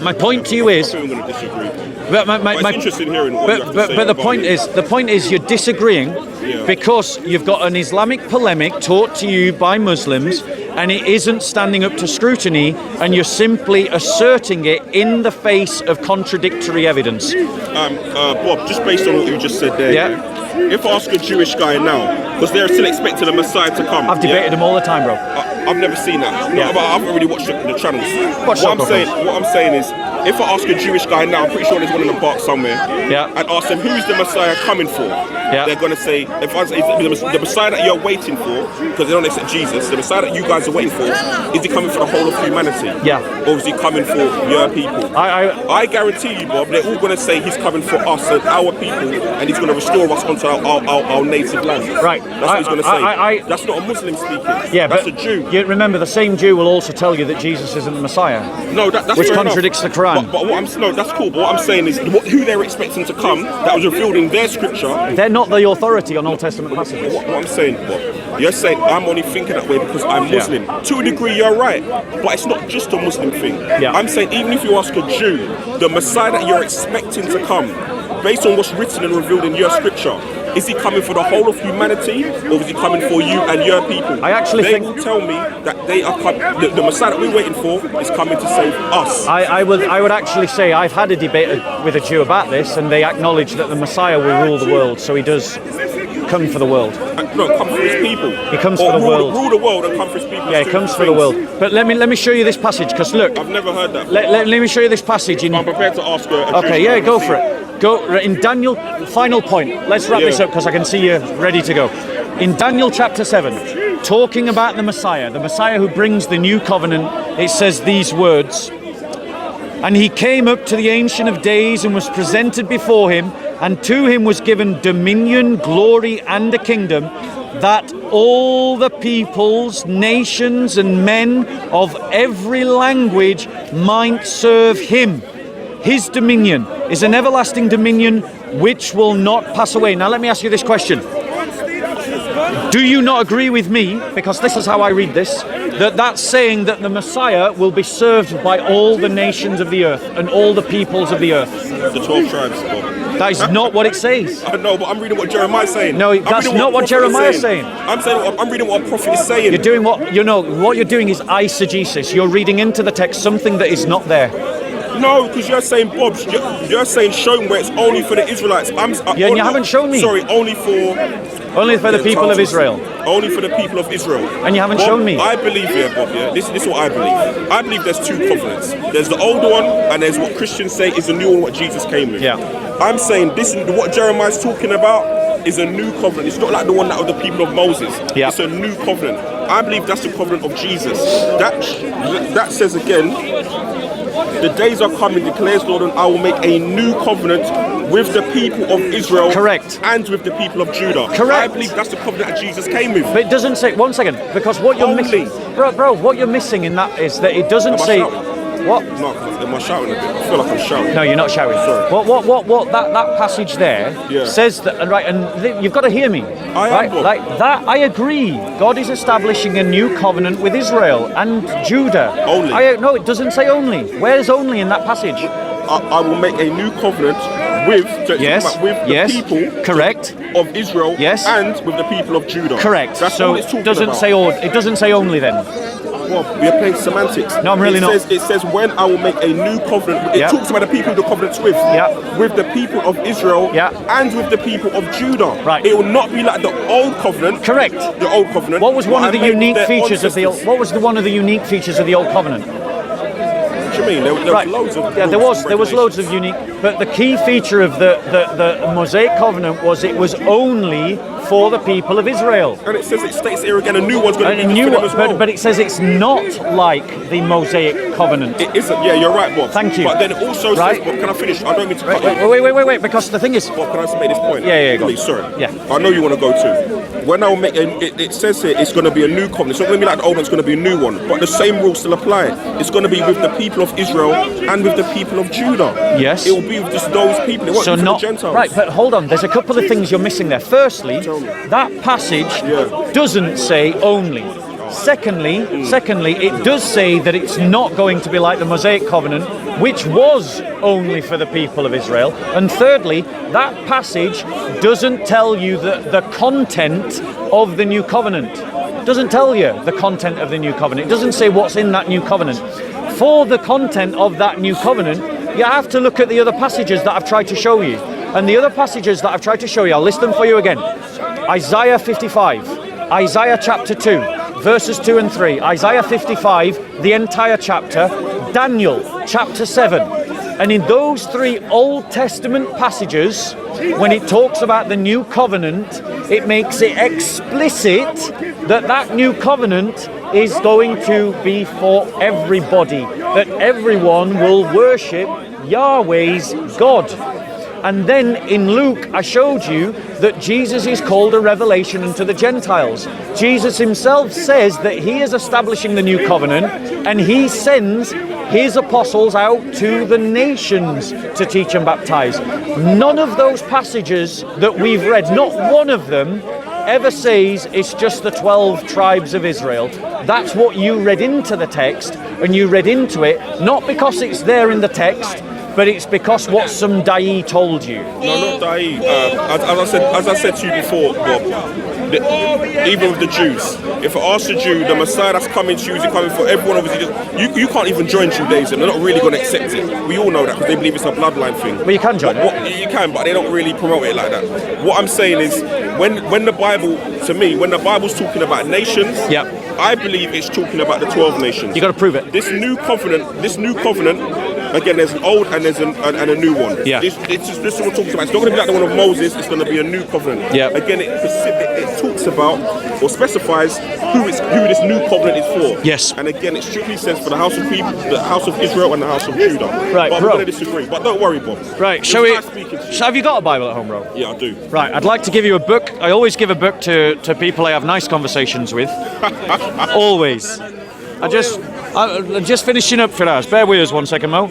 My point to you is, I'm going to disagree. but It's interesting hearing what you have to say the about point it. is, you're disagreeing Because you've got an Islamic polemic taught to you by Muslims, and it isn't standing up to scrutiny, and you're simply asserting it in the face of contradictory evidence. Bob, just based on what you just said there, if I ask a Jewish guy now, because they're still expecting a Messiah to come. I've debated them all the time, bro. I've never seen that. No, but I haven't really watched the channels. What I'm saying is, if I ask a Jewish guy now, I'm pretty sure there's one in the park somewhere, and ask them who's the Messiah coming for, they're going to say, if I say the Messiah that you're waiting for, because they don't accept Jesus, the Messiah that you guys are waiting for, is he coming for the whole of humanity? Or is he coming for your people? I guarantee you, Bob, they're all going to say he's coming for us and our people, and he's going to restore us onto our native land. Right. That's what he's going to say. That's not a Muslim speaking. Yeah, that's but a Jew. You remember, the same Jew will also tell you that Jesus isn't the Messiah. No, that's which fair contradicts enough. the Quran. But that's cool. But what I'm saying is, who they're expecting to come, that was revealed in their scripture. They're not the authority on Old Testament passages. What I'm saying, Bob, you're saying I'm only thinking that way because I'm Muslim. To a degree, you're right. But it's not just a Muslim thing. I'm saying even if you ask a Jew, the Messiah that you're expecting to come, based on what's written and revealed in your scripture, is he coming for the whole of humanity, or is he coming for you and your people? I actually they think will tell me that they are the Messiah that we're waiting for is coming to save us. I would actually say I've had a debate with a Jew about this, and they acknowledge that the Messiah will rule the world, so he does come for the world. No, come for his people. He comes for the world. Rule the world and come for his people. Yeah, he comes for the world. But let me show you this passage, because look, I've never heard that. Let me show you this passage. I'm prepared to ask her. Okay, yeah, go for it. Go in Daniel. Final point. Let's wrap this up because I can see you ready to go. In Daniel chapter 7, talking about the Messiah who brings the new covenant, it says these words: "And he came up to the Ancient of Days and was presented before him, and to him was given dominion, glory, and a kingdom, that all the peoples, nations, and men of every language might serve him. His dominion is an everlasting dominion which will not pass away." Now let me ask you this question. Do you not agree with me, because this is how I read this, that that's saying that the Messiah will be served by all the nations of the earth and all the peoples of the earth? The 12 tribes, Bob. That is not what it says. I know, but I'm reading what Jeremiah's saying. No, that's not what Jeremiah's saying. I'm reading what a prophet is saying. You're doing what you're doing is eisegesis. You're reading into the text something that is not there. No, because you're saying, Bob, you're saying show where it's only for the Israelites. And you haven't shown me. Sorry, only for the people of Israel. Only for the people of Israel. And you haven't Bob, show me. I believe here, Bob, this is what I believe. I believe there's two covenants. There's the older one, and there's what Christians say is the new one, what Jesus came with. Yeah. I'm saying what Jeremiah's talking about is a new covenant. It's not like the one that of the people of Moses. Yeah. It's a new covenant. I believe that's the covenant of Jesus. That says again, the days are coming, declares Lord, and I will make a new covenant with the people of Israel. Correct. And with the people of Judah. Correct. I believe that's the covenant that Jesus came with. But it doesn't say, one second, because what you're missing, bro, what you're missing in that is that it doesn't say, what? No, am I shouting a bit? I feel like I'm shouting. No, you're not shouting. Sorry. What that passage there says that, right, and you've got to hear me. Right? Like that, I agree. God is establishing a new covenant with Israel and Judah. Only. No, it doesn't say only. Where's only in that passage? I will make a new covenant with the people correct. of Israel and with the people of Judah. Correct. That's so all it's talking doesn't about. say it doesn't say only then. Well, we are playing semantics. No, I'm really not. It says when I will make a new covenant. It talks about the people the covenant's with. With the people of Israel and with the people of Judah. Right. It will not be like the old covenant. Correct. The old covenant. What was one of the unique features of the old? What was one of the unique features of the old covenant? What do you mean? There was loads of there was loads of unique, but the key feature of the Mosaic covenant was it was only for the people of Israel. And it says, it states here again, a new one's going to be for them as well. But it says it's not like the Mosaic covenant. It isn't. Yeah, you're right, Bob. Thank you. But then it also says, Bob, can I finish? I don't mean to cut you. Wait, because the thing is... Bob, can I just make this point? Yeah, go. Please, sorry. Yeah. I know you want to go too. When I will make it says here it's going to be a new covenant. It's not going to be like the old one, it's going to be a new one. But the same rules still apply. It's going to be with the people of Israel and with the people of Judah. Yes. It will be with just those people. It won't be for the Gentiles. Right, but hold on. There's a couple of things you're missing there. Firstly, that passage doesn't say only. Secondly, it does say that it's not going to be like the Mosaic covenant, which was only for the people of Israel. And thirdly, that passage doesn't tell you the content of the new covenant. It doesn't tell you the content of the new covenant. It doesn't say what's in that new covenant. For the content of that new covenant, you have to look at the other passages that I've tried to show you. And the other passages that I've tried to show you, I'll list them for you again. Isaiah 55, Isaiah chapter 2, verses 2 and 3, Isaiah 55, the entire chapter, Daniel chapter 7. And in those three Old Testament passages, when it talks about the new covenant, it makes it explicit that that new covenant is going to be for everybody, that everyone will worship Yahweh's God. And then in Luke, I showed you that Jesus is called a revelation unto the Gentiles. Jesus himself says that he is establishing the new covenant, and he sends his apostles out to the nations to teach and baptize. None of those passages that we've read, not one of them, ever says it's just the 12 tribes of Israel. That's what you read into the text, and you read into it, not because it's there in the text, but it's because what some Dai told you. No, not Dai. As I said to you before, Bob, even with the Jews, if I ask a Jew, the Messiah that's coming to you, is coming for everyone, obviously, you can't even join Judaism. They're not really going to accept it. We all know that because they believe it's a bloodline thing. Well, you can join it. You can, but they don't really promote it like that. What I'm saying is, when the Bible, to me, when the Bible's talking about nations, I believe it's talking about the 12 nations. You got to prove it. This new covenant. Again, there's an old and there's and a new one. Yeah. This is what we're talking about. It's not going to be like the one of Moses. It's going to be a new covenant. Yeah. Again, it talks about or specifies who this new covenant is for. Yes. And again, it strictly says for the house of people, the house of Israel, and the house of Judah. Right, but bro. I'm going to disagree. But don't worry, Bob. Right. So have you got a Bible at home, bro? Yeah, I do. Right. I'd like to give you a book. I always give a book to people I have nice conversations with. Always. I'm just finishing up for us. Bear with us 1 second, Mo.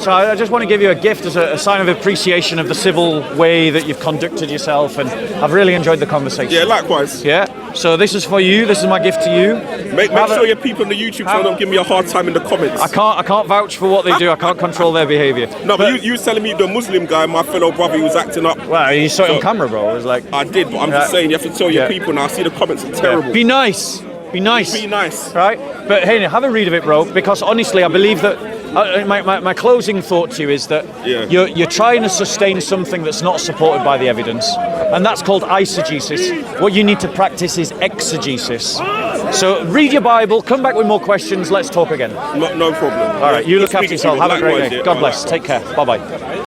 So I just want to give you a gift as a sign of appreciation of the civil way that you've conducted yourself, and I've really enjoyed the conversation. Yeah, likewise. Yeah. So this is for you. This is my gift to you. Make sure your people on the YouTube channel don't give me a hard time in the comments. I can't vouch for what they do. I can't control their behaviour. No, but you was telling me the Muslim guy, my fellow brother, he was acting up. Well, you saw it on camera, bro. It was like I did, but I'm just saying you have to tell your people now. I see the comments are terrible. Be nice. Be nice. Be nice. Right? But hey, have a read of it, bro, because honestly, I believe that my closing thought to you is that you're trying to sustain something that's not supported by the evidence, and that's called eisegesis. What you need to practice is exegesis. So read your Bible, come back with more questions, let's talk again. No problem. All right, you look after yourself. Have a great day. God bless. Take care. Bye-bye.